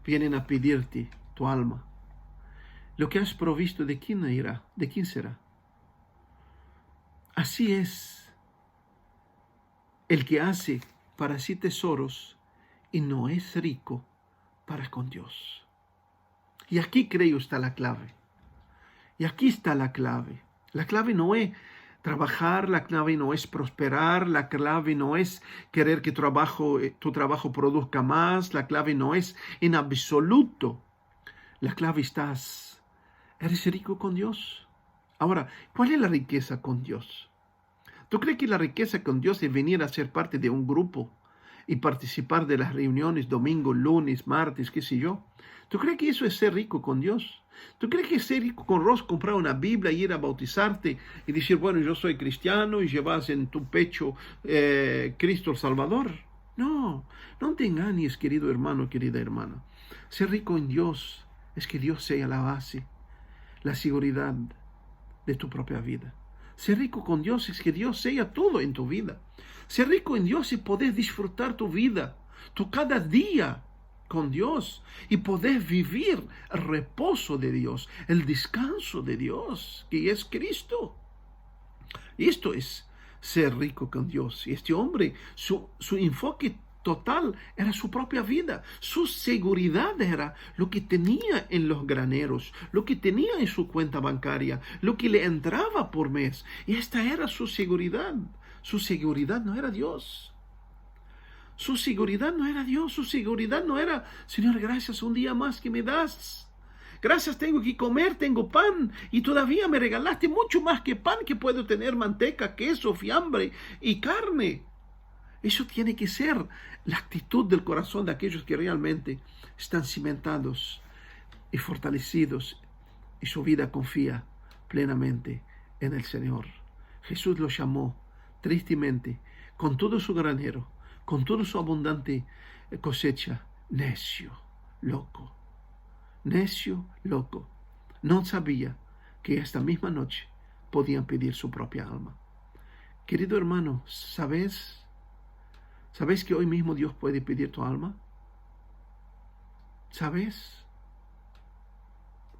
Speaker 1: vienen a pedirte tu alma. Lo que has provisto, ¿de quién irá? ¿De quién será? Así es el que hace para sí tesoros y no es rico para con Dios. Y aquí creo está la clave. Y aquí está la clave. La clave no es trabajar, la clave no es prosperar, la clave no es querer que tu trabajo produzca más, la clave no es en absoluto. La clave estás, ¿eres rico con Dios? Ahora, ¿cuál es la riqueza con Dios? ¿Tú crees que la riqueza con Dios es venir a ser parte de un grupo y participar de las reuniones domingo, lunes, martes, qué sé yo? ¿Tú crees que eso es ser rico con Dios? ¿Tú crees que es ser rico con Dios, comprar una Biblia y ir a bautizarte y decir, bueno, yo soy cristiano y llevas en tu pecho Cristo el Salvador? No, no te engañes, querido hermano, querida hermana. Ser rico en Dios es que Dios sea la base, la seguridad, de tu propia vida. Ser rico con Dios es que Dios sea todo en tu vida. Ser rico en Dios es poder disfrutar tu vida, tu cada día con Dios, y poder vivir el reposo de Dios, el descanso de Dios, que es Cristo. Y esto es ser rico con Dios. Y este hombre, su enfoque total era su propia vida. Su seguridad era lo que tenía en los graneros, lo que tenía en su cuenta bancaria, lo que le entraba por mes. Y esta era su seguridad. Su seguridad no era Dios. Su seguridad no era Dios. Su seguridad no era, Señor, gracias un día más que me das. Gracias, tengo que comer, tengo pan, y todavía me regalaste mucho más que pan, que puedo tener manteca, queso, fiambre y carne. Eso tiene que ser la actitud del corazón de aquellos que realmente están cimentados y fortalecidos, y su vida confía plenamente en el Señor. Jesús los llamó tristemente, con todo su granero, con toda su abundante cosecha, necio, loco. Necio, loco. No sabía que esta misma noche podían pedir su propia alma. Querido hermano, ¿sabes que hoy mismo Dios puede pedir tu alma? ¿Sabes?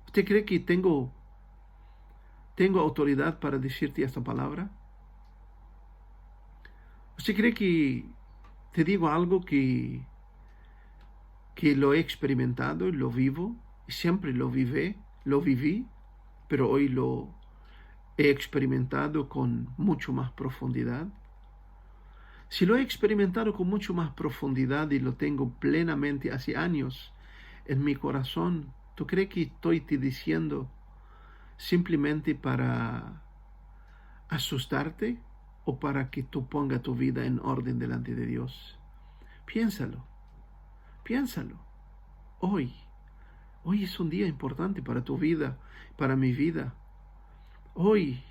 Speaker 1: ¿Usted cree que tengo autoridad para decirte esta palabra? ¿Usted cree que te digo algo que lo he experimentado y lo vivo? Y siempre lo viví, pero hoy lo he experimentado con mucho más profundidad. Si lo he experimentado con mucho más profundidad y lo tengo plenamente hace años en mi corazón, ¿tú crees que estoy te diciendo simplemente para asustarte o para que tú pongas tu vida en orden delante de Dios? Piénsalo. Hoy es un día importante para tu vida, para mi vida. Hoy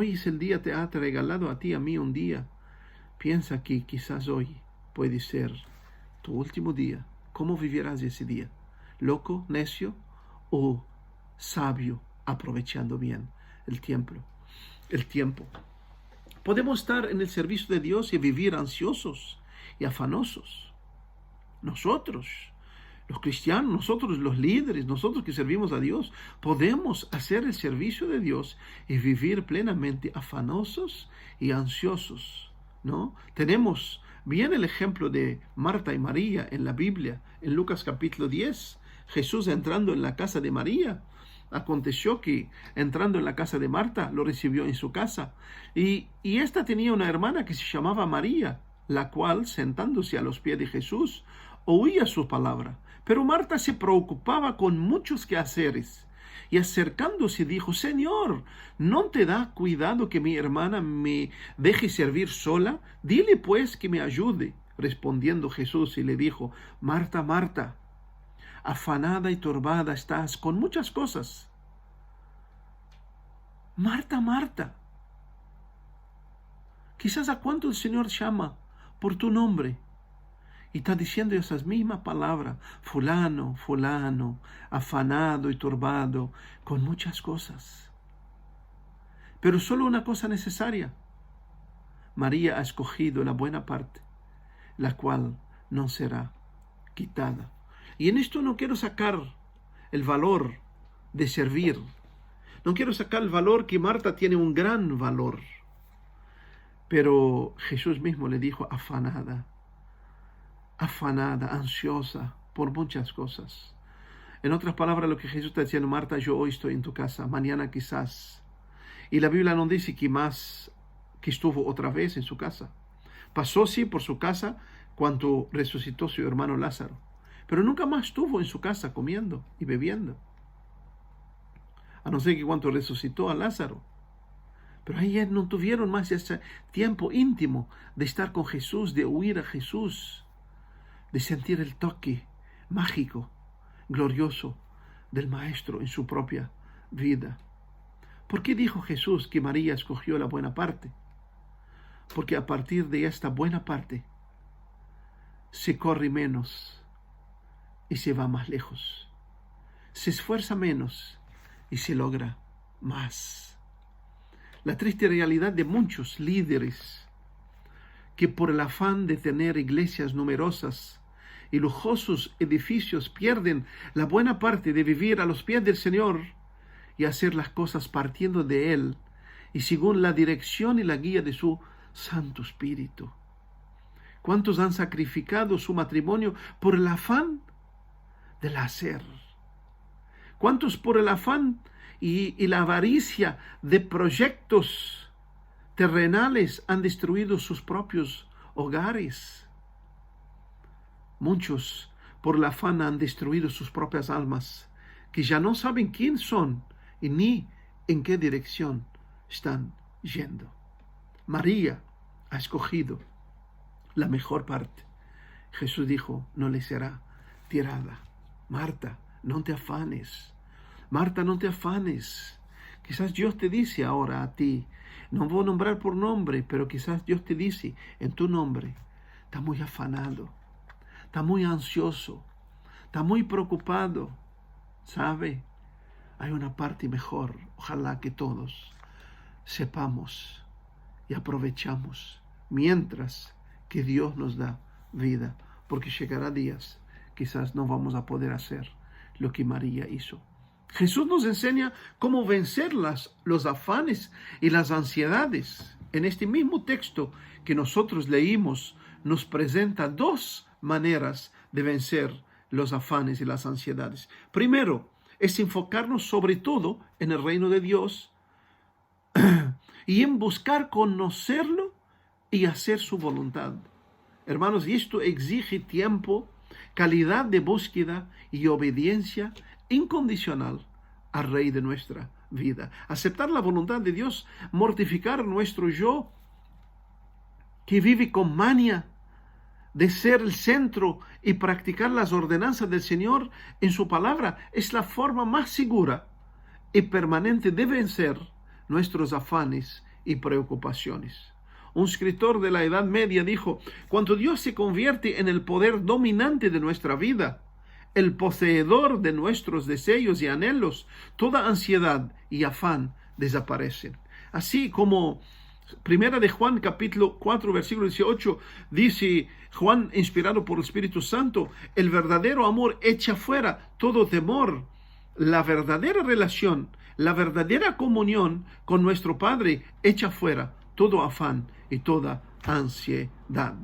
Speaker 1: es el día, te ha regalado a ti, a mí un día. Piensa que quizás hoy puede ser tu último día. ¿Cómo vivirás ese día? ¿Loco, necio o sabio, aprovechando bien el tiempo? Podemos estar en el servicio de Dios y vivir ansiosos y afanosos. Nosotros, los cristianos, nosotros los líderes, nosotros que servimos a Dios, podemos hacer el servicio de Dios y vivir plenamente afanosos y ansiosos, ¿no? Tenemos bien el ejemplo de Marta y María en la Biblia, en Lucas capítulo 10. Jesús entrando en la casa de María, aconteció que entrando en la casa de Marta, lo recibió en su casa. Y ésta tenía una hermana que se llamaba María, la cual, sentándose a los pies de Jesús, oía su palabra. Pero Marta se preocupaba con muchos quehaceres, y acercándose dijo: Señor, ¿no te da cuidado que mi hermana me deje servir sola? Dile pues que me ayude. Respondiendo Jesús y le dijo: Marta, Marta, afanada y turbada estás con muchas cosas. Marta, Marta. Quizás a cuánto el Señor llama por tu nombre y está diciendo esas mismas palabras: fulano, fulano, afanado y turbado con muchas cosas. Pero solo una cosa necesaria. María ha escogido la buena parte, la cual no será quitada. Y en esto no quiero sacar el valor de servir. No quiero sacar el valor que Marta tiene un gran valor. Pero Jesús mismo le dijo: afanada, ansiosa por muchas cosas. En otras palabras, lo que Jesús está diciendo: Marta, yo hoy estoy en tu casa, mañana quizás. Y la Biblia no dice que más que estuvo otra vez en su casa. Pasó sí por su casa cuando resucitó su hermano Lázaro, pero nunca más estuvo en su casa comiendo y bebiendo, a no ser que cuando resucitó a Lázaro. Pero ellas no tuvieron más ese tiempo íntimo de estar con Jesús, de oír a Jesús, de sentir el toque mágico, glorioso del Maestro en su propia vida. ¿Por qué dijo Jesús que María escogió la buena parte? Porque a partir de esta buena parte se corre menos y se va más lejos. Se esfuerza menos y se logra más. la triste realidad de muchos líderes que por el afán de tener iglesias numerosas y lujosos edificios pierden la buena parte de vivir a los pies del Señor y hacer las cosas partiendo de Él y según la dirección y la guía de su Santo Espíritu. ¿Cuántos han sacrificado su matrimonio por el afán del hacer? ¿Cuántos por el afán y la avaricia de proyectos terrenales han destruido sus propios hogares? Muchos por el afán han destruido sus propias almas, que ya no saben quién son y ni en qué dirección están yendo. María ha escogido la mejor parte. Jesús dijo, no le será tirada. Marta, no te afanes. Marta, no te afanes. Quizás Dios te dice ahora a ti, no voy a nombrar por nombre, pero quizás Dios te dice en tu nombre, está muy afanado, está muy ansioso, está muy preocupado. ¿Sabe? Hay una parte mejor. Ojalá que todos sepamos y aprovechamos mientras que Dios nos da vida, porque llegará días quizás no vamos a poder hacer lo que María hizo. Jesús nos enseña cómo vencer los afanes y las ansiedades. En este mismo texto que nosotros leímos, nos presenta dos maneras de vencer los afanes y las ansiedades. Primero, es enfocarnos sobre todo en el reino de Dios y en buscar conocerlo y hacer su voluntad. Hermanos, y esto exige tiempo, calidad de búsqueda y obediencia incondicional al Rey de nuestra vida. Aceptar la voluntad de Dios, mortificar nuestro yo que vive con manía de ser el centro y practicar las ordenanzas del Señor en su palabra es la forma más segura y permanente de vencer nuestros afanes y preocupaciones. Un escritor de la Edad Media dijo, cuando Dios se convierte en el poder dominante de nuestra vida, el poseedor de nuestros deseos y anhelos, toda ansiedad y afán desaparecen. Así como Primera de Juan, capítulo 4, versículo 18, dice Juan, inspirado por el Espíritu Santo, el verdadero amor echa fuera todo temor. La verdadera relación, la verdadera comunión con nuestro Padre echa fuera todo afán y toda ansiedad.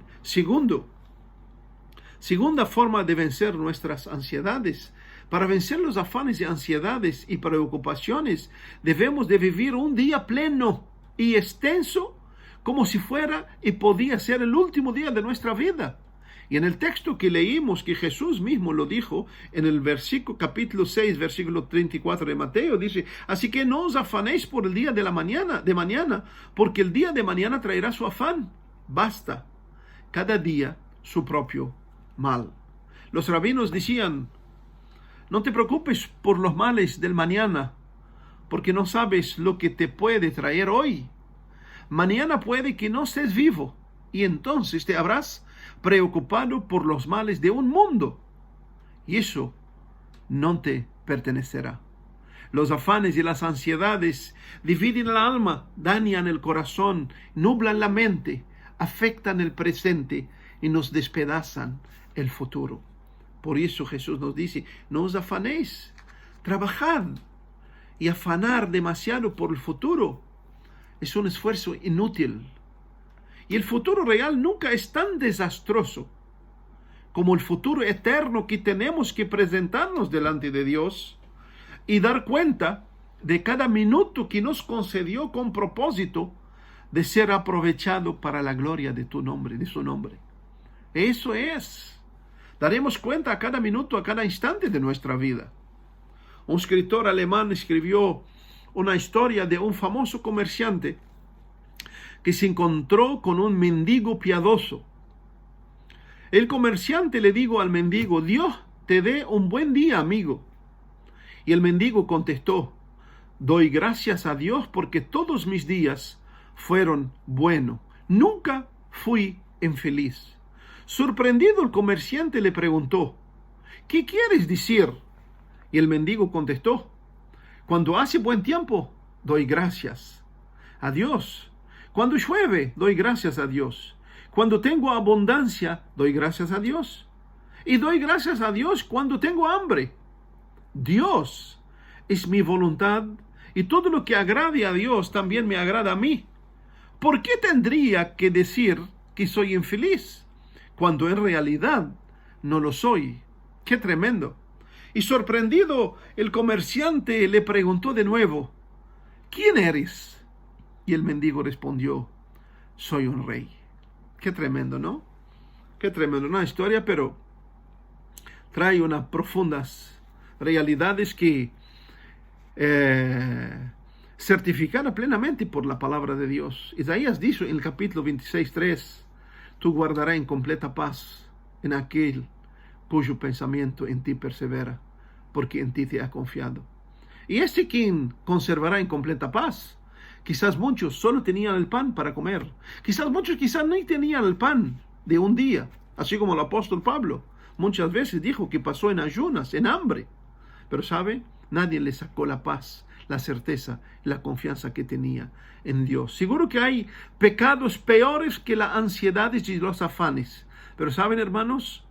Speaker 1: Segunda forma de vencer nuestras ansiedades. Para vencer los afanes y ansiedades y preocupaciones, debemos de vivir un día pleno y extenso como si fuera y podía ser el último día de nuestra vida. Y en el texto que leímos, que Jesús mismo lo dijo, en el capítulo 6, versículo 34 de Mateo, dice, así que no os afanéis por el día de mañana, porque el día de mañana traerá su afán. Basta, cada día su propio mal. Los rabinos decían, no te preocupes por los males del mañana, porque no sabes lo que te puede traer hoy. Mañana puede que no estés vivo, y entonces te habrás preocupado por los males de un mundo, y eso no te pertenecerá. Los afanes y las ansiedades dividen el alma, dañan el corazón, nublan la mente, afectan el presente y nos despedazan el futuro. Por eso Jesús nos dice, no os afanéis, trabajad. Y afanar demasiado por el futuro es un esfuerzo inútil. Y el futuro real nunca es tan desastroso como el futuro eterno que tenemos que presentarnos delante de Dios y dar cuenta de cada minuto que nos concedió con propósito de ser aprovechado para la gloria de tu nombre, de su nombre. Eso es. Daremos cuenta a cada minuto, a cada instante de nuestra vida. Un escritor alemán escribió una historia de un famoso comerciante que se encontró con un mendigo piadoso. El comerciante le dijo al mendigo, Dios te dé un buen día, amigo. Y el mendigo contestó, doy gracias a Dios porque todos mis días fueron buenos. Nunca fui infeliz. Sorprendido, el comerciante le preguntó, ¿qué quieres decir? Y el mendigo contestó, cuando hace buen tiempo, doy gracias. a Dios. Cuando llueve, doy gracias a Dios. Cuando tengo abundancia, doy gracias a Dios. Y doy gracias a Dios cuando tengo hambre. Dios es mi voluntad y todo lo que agrade a Dios también me agrada a mí. ¿Por qué tendría que decir que soy infeliz cuando en realidad no lo soy? ¡Qué tremendo! Y sorprendido, el comerciante le preguntó de nuevo, ¿quién eres? Y el mendigo respondió, soy un rey. Qué tremendo, ¿no? Qué tremendo. Una historia, pero trae unas profundas realidades que certificada plenamente por la palabra de Dios. Isaías dijo en el capítulo 26:3, tú guardarás en completa paz en aquel cuyo pensamiento en ti persevera, porque en ti te ha confiado. Y este quien conservará en completa paz. Quizás muchos solo tenían el pan para comer. Quizás muchos no tenían el pan de un día, así como el apóstol Pablo. Muchas veces dijo que pasó en ayunas, en hambre. Pero ¿sabe? Nadie le sacó la paz, la certeza, la confianza que tenía en Dios. Seguro que hay pecados peores que las ansiedades y los afanes. Pero ¿saben, hermanos?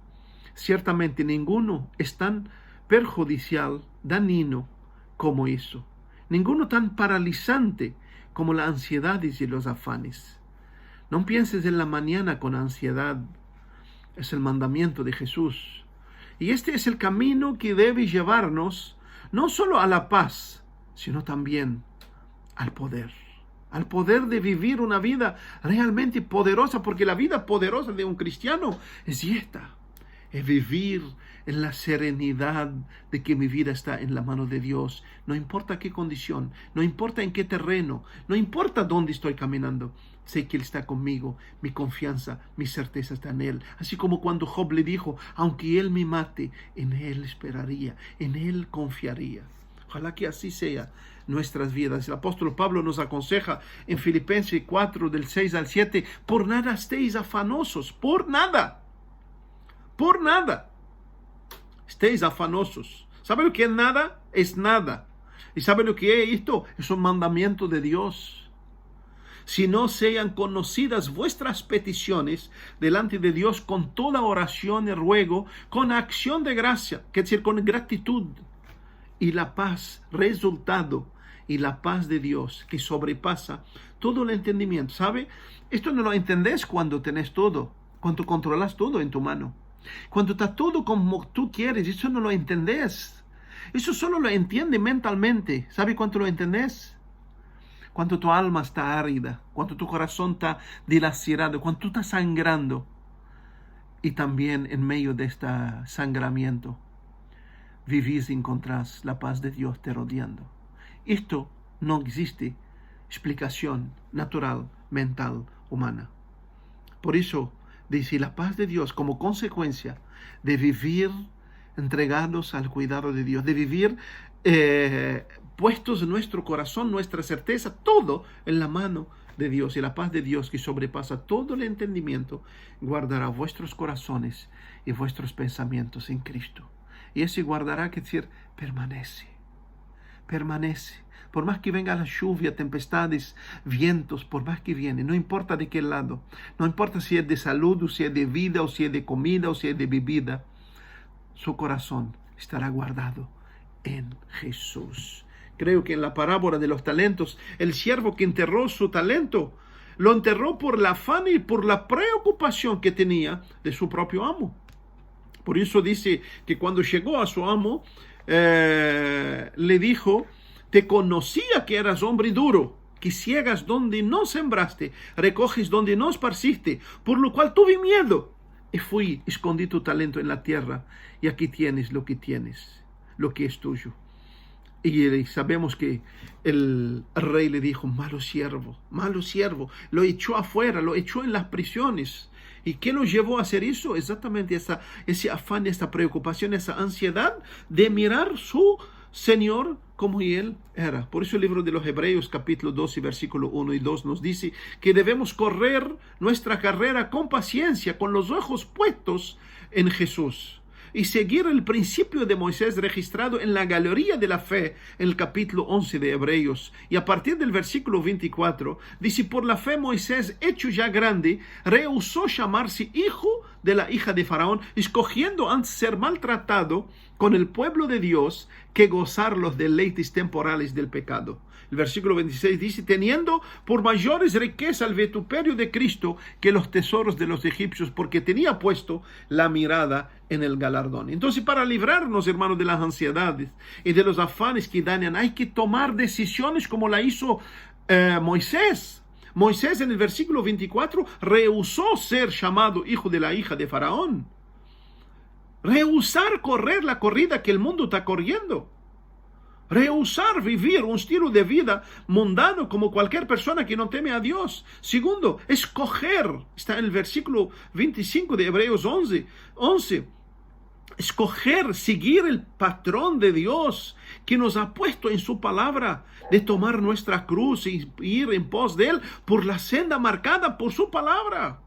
Speaker 1: Ciertamente ninguno es tan perjudicial, dañino como eso. Ninguno tan paralizante como las ansiedades y los afanes. No pienses en la mañana con ansiedad. Es el mandamiento de Jesús. Y este es el camino que debe llevarnos no solo a la paz, sino también al poder. Al poder de vivir una vida realmente poderosa, porque la vida poderosa de un cristiano es esta. Es vivir en la serenidad de que mi vida está en la mano de Dios. No importa qué condición, no importa en qué terreno, no importa dónde estoy caminando. Sé que Él está conmigo, mi confianza, mi certeza está en Él. Así como cuando Job le dijo, aunque Él me mate, en Él esperaría, en Él confiaría. Ojalá que así sea nuestras vidas. El apóstol Pablo nos aconseja en Filipenses 4, del 6 al 7, por nada estéis afanosos, por nada. Por nada estéis afanosos. ¿Sabe lo que es nada? Es nada. ¿Y sabe lo que es esto? Es un mandamiento de Dios. Si no sean conocidas vuestras peticiones delante de Dios con toda oración y ruego, con acción de gracia, que es decir, con gratitud. Y la paz, resultado, y la paz de Dios que sobrepasa todo el entendimiento. ¿Sabe? Esto no lo entendés cuando tenés todo, cuando controlas todo en tu mano. Cuando está todo como tú quieres, eso no lo entendés. Eso solo lo entiende mentalmente. ¿Sabe cuánto lo entendés? Cuando tu alma está árida, cuando tu corazón está dilacerado, cuando tú estás sangrando. Y también en medio de este sangramiento, vivís y encontrás la paz de Dios te rodeando. Esto no existe explicación natural, mental, humana. Por eso, dice la paz de Dios como consecuencia de vivir entregados al cuidado de Dios, de vivir puestos en nuestro corazón, nuestra certeza, todo en la mano de Dios. Y la paz de Dios que sobrepasa todo el entendimiento, guardará vuestros corazones y vuestros pensamientos en Cristo. Y ese guardará, que decir, permanece. Por más que venga la lluvia, tempestades, vientos, por más que viene, no importa de qué lado, no importa si es de salud, o si es de vida, o si es de comida, o si es de bebida, su corazón estará guardado en Jesús. Creo que en la parábola de los talentos, el siervo que enterró su talento, lo enterró por el afán y por la preocupación que tenía de su propio amo. Por eso dice que cuando llegó a su amo, le dijo, te conocía que eras hombre duro, que ciegas donde no sembraste, recoges donde no esparciste, por lo cual tuve miedo. Y fui, escondí tu talento en la tierra, y aquí tienes, lo que es tuyo. Y sabemos que el rey le dijo, malo siervo, lo echó afuera, lo echó en las prisiones. ¿Y qué lo llevó a hacer eso? Exactamente ese afán, esa preocupación, esa ansiedad de mirar su Señor como Él era. Por eso el libro de los Hebreos, capítulo 12, versículo 1 y 2, nos dice que debemos correr nuestra carrera con paciencia, con los ojos puestos en Jesús. y seguir el principio de Moisés registrado en la galería de la fe en el capítulo 11 de Hebreos. Y a partir del versículo 24 dice: por la fe Moisés, hecho ya grande, rehusó llamarse hijo de la hija de Faraón, escogiendo antes ser maltratado con el pueblo de Dios que gozar los deleites temporales del pecado. El versículo 26 dice: teniendo por mayores riquezas el vituperio de Cristo que los tesoros de los egipcios, porque tenía puesto la mirada en el galardón. Entonces, para librarnos, hermanos, de las ansiedades y de los afanes que dañan, hay que tomar decisiones como la hizo Moisés. Moisés, en el versículo 24, rehusó ser llamado hijo de la hija de Faraón. Rehusar correr la corrida que el mundo está corriendo. Rehusar vivir un estilo de vida mundano como cualquier persona que no teme a Dios. Segundo, escoger. Está en el versículo 25 de Hebreos 11. Escoger, seguir el patrón de Dios que nos ha puesto en su palabra, de tomar nuestra cruz y ir en pos de Él por la senda marcada por su palabra.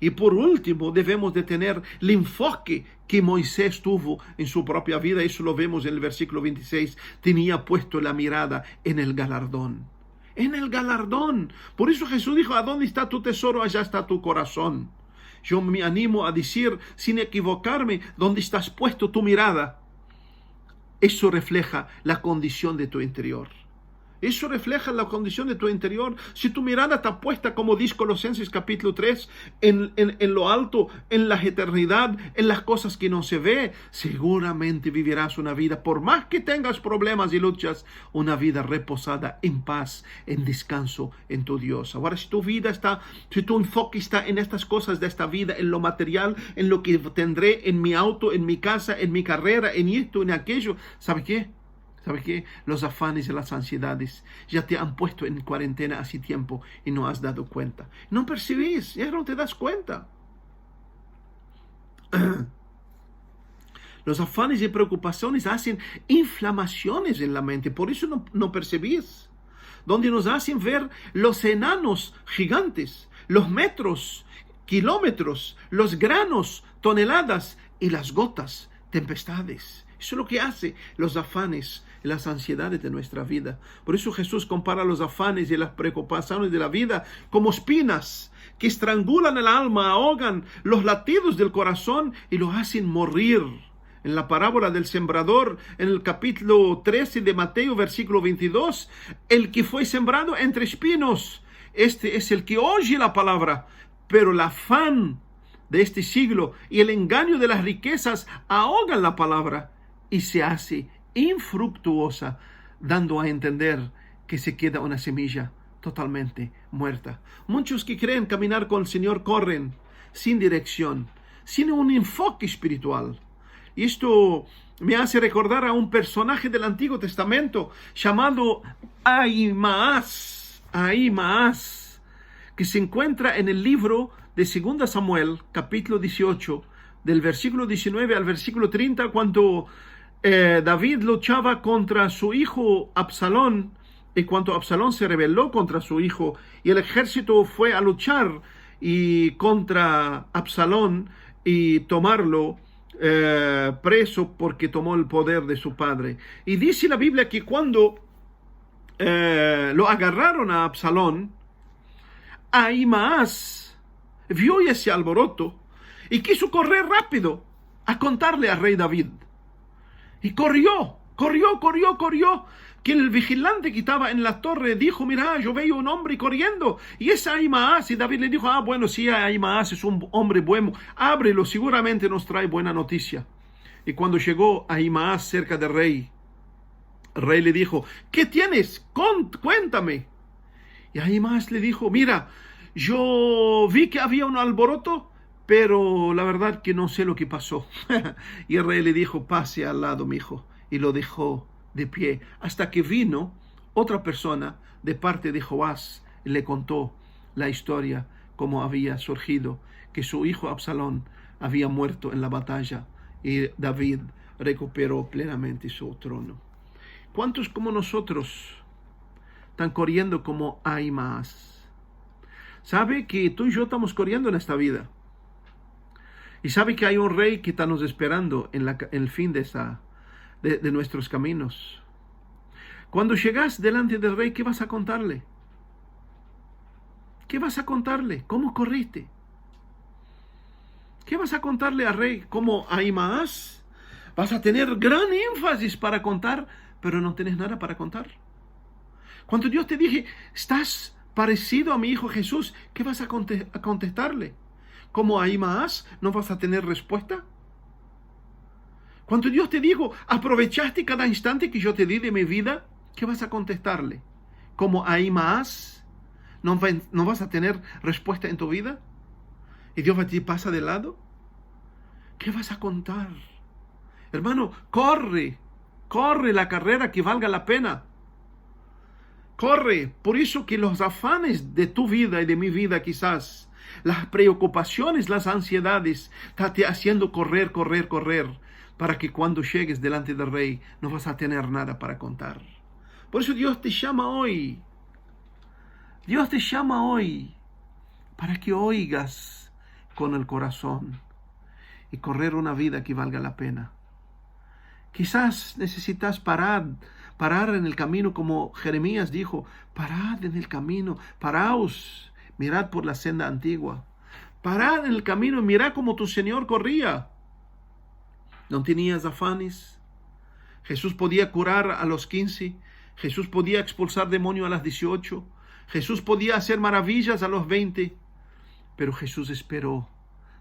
Speaker 1: Y por último, debemos de tener el enfoque que Moisés tuvo en su propia vida. Eso lo vemos en el versículo 26. Tenía puesto la mirada en el galardón. En el galardón. Por eso Jesús dijo: ¿a dónde está tu tesoro? Allá está tu corazón. Yo me animo a decir, sin equivocarme, ¿dónde estás puesto tu mirada? Eso refleja la condición de tu interior. Eso refleja la condición de tu interior. Si tu mirada está puesta, como dice Colosenses capítulo 3, en lo alto, en la eternidad, en las cosas que no se ve, seguramente vivirás una vida, por más que tengas problemas y luchas, una vida reposada en paz, en descanso en tu Dios. Ahora, si tu enfoque está en estas cosas de esta vida, en lo material, en lo que tendré en mi auto, en mi casa, en mi carrera, en esto, en aquello, ¿sabe qué? ¿Sabe qué? Los afanes y las ansiedades ya te han puesto en cuarentena hace tiempo y no has dado cuenta. No percibís, ya no te das cuenta. Los afanes y preocupaciones hacen inflamaciones en la mente, por eso no percibís. Donde nos hacen ver los enanos gigantes, los metros, kilómetros, los granos, toneladas y las gotas, tempestades. Eso es lo que hace los afanes y las ansiedades de nuestra vida. Por eso Jesús compara los afanes y las preocupaciones de la vida como espinas que estrangulan el alma, ahogan los latidos del corazón y lo hacen morir. En la parábola del sembrador, en el capítulo 13 de Mateo, versículo 22, el que fue sembrado entre espinos, este es el que oye la palabra, pero el afán de este siglo y el engaño de las riquezas ahogan la palabra y se hace infructuosa, dando a entender que se queda una semilla totalmente muerta. Muchos que creen caminar con el Señor corren sin dirección, sin un enfoque espiritual. Y esto me hace recordar a un personaje del Antiguo Testamento llamado Ahimaas, que se encuentra en el libro de 2 Samuel, capítulo 18, del versículo 19 al versículo 30, cuando David luchaba contra su hijo Absalón, y cuando Absalón se rebeló contra su hijo, y el ejército fue a luchar contra Absalón y tomarlo preso porque tomó el poder de su padre. Y dice la Biblia que cuando lo agarraron a Absalón, Ahimaas vio ese alboroto y quiso correr rápido a contarle al rey David. Y corrió, que el vigilante que estaba en la torre dijo: mira, yo veo un hombre corriendo, y es Ahimaas. Y David le dijo: bueno, sí, Ahimaas es un hombre bueno, ábrelo, seguramente nos trae buena noticia. Y cuando llegó Ahimaas cerca del rey, el rey le dijo: ¿qué tienes? Cuéntame. Y Ahimaas le dijo: mira, yo vi que había un alboroto, pero la verdad que no sé lo que pasó. Y el rey le dijo: pase al lado, mi hijo. Y lo dejó de pie hasta que vino otra persona de parte de Joás y le contó la historia, cómo había surgido, que su hijo Absalón había muerto en la batalla y David recuperó plenamente su trono. ¿Cuántos como nosotros están corriendo como Ahimaas? ¿Sabe que tú y yo estamos corriendo en esta vida? Y sabe que hay un rey que está nos esperando en el fin de nuestros caminos. Cuando llegas delante del rey, ¿qué vas a contarle? ¿Qué vas a contarle? ¿Cómo corriste? ¿Qué vas a contarle al rey? ¿Cómo hay más? Vas a tener gran énfasis para contar, pero no tienes nada para contar. Cuando Dios te dije, estás parecido a mi hijo Jesús, ¿qué vas a contestarle? ¿Cómo hay más? ¿No vas a tener respuesta? Cuando Dios te dijo, aprovechaste cada instante que yo te di de mi vida, ¿qué vas a contestarle? ¿Cómo hay más? ¿No vas a tener respuesta en tu vida? ¿Y Dios te pasa de lado? ¿Qué vas a contar? Hermano, corre la carrera que valga la pena. Corre, por eso que los afanes de tu vida y de mi vida quizás, las preocupaciones, las ansiedades, están te haciendo correr, para que cuando llegues delante del rey no vas a tener nada para contar. Por eso Dios te llama hoy. Dios te llama hoy para que oigas con el corazón y correr una vida que valga la pena. Quizás necesitas parar en el camino, como Jeremías dijo, parad en el camino, paraos, mirad por la senda antigua. Parad en el camino y mirad como tu Señor corría. No tenías afanes. Jesús podía curar a los 15. Jesús podía expulsar demonios a las 18. Jesús podía hacer maravillas a los 20. Pero Jesús esperó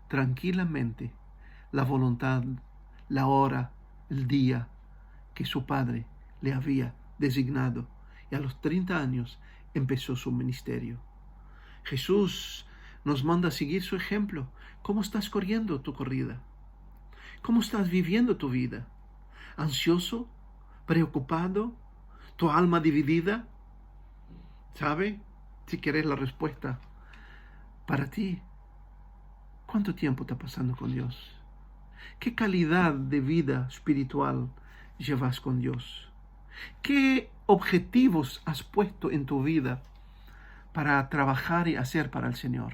Speaker 1: tranquilamente la voluntad, la hora, el día que su Padre le había designado. Y a los 30 años empezó su ministerio. Jesús nos manda a seguir su ejemplo. ¿Cómo estás corriendo tu corrida? ¿Cómo estás viviendo tu vida? ¿Ansioso? ¿Preocupado? ¿Tu alma dividida? ¿Sabe? Si quieres la respuesta para ti, ¿cuánto tiempo está pasando con Dios? ¿Qué calidad de vida espiritual llevas con Dios? ¿Qué objetivos has puesto en tu vida para trabajar y hacer para el Señor?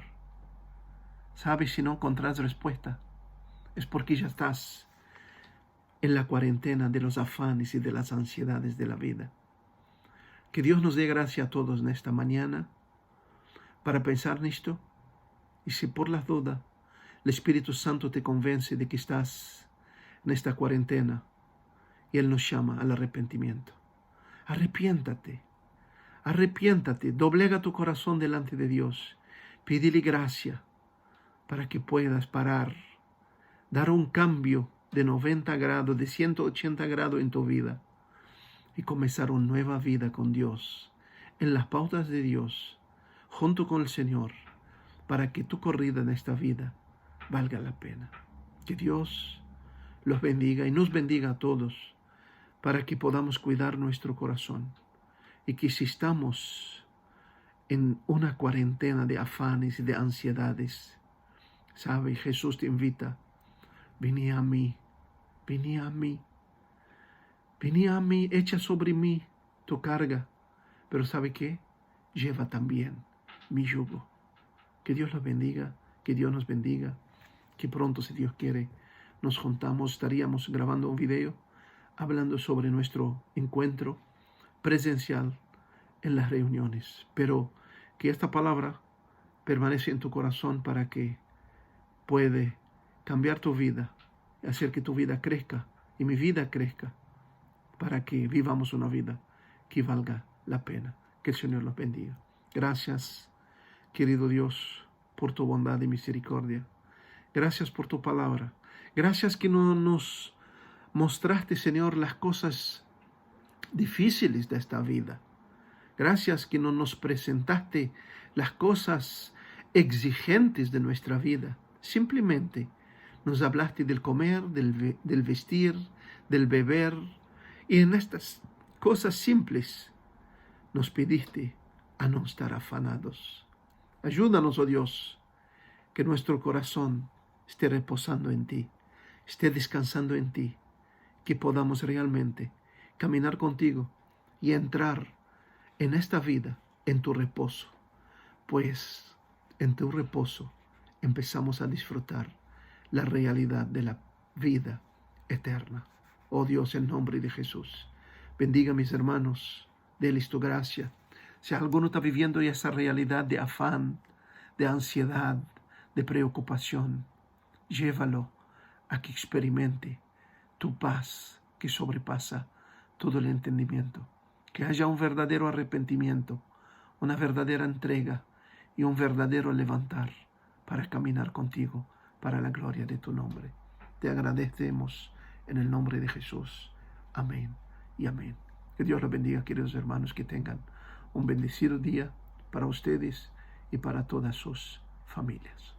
Speaker 1: ¿Sabes? Si no encontrás respuesta, es porque ya estás en la cuarentena de los afanes y de las ansiedades de la vida. Que Dios nos dé gracia a todos en esta mañana para pensar en esto. Y si por las dudas el Espíritu Santo te convence de que estás en esta cuarentena y Él nos llama al arrepentimiento. Arrepiéntate, doblega tu corazón delante de Dios, pídele gracia para que puedas parar, dar un cambio de 90 grados, de 180 grados en tu vida y comenzar una nueva vida con Dios, en las pautas de Dios, junto con el Señor, para que tu corrida en esta vida valga la pena. Que Dios los bendiga y nos bendiga a todos para que podamos cuidar nuestro corazón y que si estamos en una cuarentena de afanes y de ansiedades, sabe, Jesús te invita, vení a mí, echa sobre mí tu carga, pero ¿sabe qué? Lleva también mi yugo. Que Dios los bendiga, que Dios nos bendiga, que pronto, si Dios quiere, nos juntamos, estaríamos grabando un video hablando sobre nuestro encuentro presencial en las reuniones, pero que esta palabra permanece en tu corazón para que puede cambiar tu vida, hacer que tu vida crezca y mi vida crezca, para que vivamos una vida que valga la pena. Que el Señor los bendiga. Gracias, querido Dios, por tu bondad y misericordia. Gracias por tu palabra. Gracias que no nos mostraste, Señor, las cosas difíciles de esta vida. Gracias que no nos presentaste las cosas exigentes de nuestra vida. Simplemente nos hablaste del comer, del vestir, del beber, y en estas cosas simples nos pediste a no estar afanados. Ayúdanos, oh Dios, que nuestro corazón esté reposando en ti, esté descansando en ti, que podamos realmente caminar contigo y entrar en esta vida, en tu reposo, pues en tu reposo empezamos a disfrutar la realidad de la vida eterna. Oh Dios, en nombre de Jesús, bendiga a mis hermanos, déles tu gracia. Si alguno está viviendo esa realidad de afán, de ansiedad, de preocupación, llévalo a que experimente tu paz que sobrepasa todo el entendimiento. Que haya un verdadero arrepentimiento, una verdadera entrega y un verdadero levantar para caminar contigo para la gloria de tu nombre. Te agradecemos en el nombre de Jesús. Amén y amén. Que Dios los bendiga, queridos hermanos, que tengan un bendecido día para ustedes y para todas sus familias.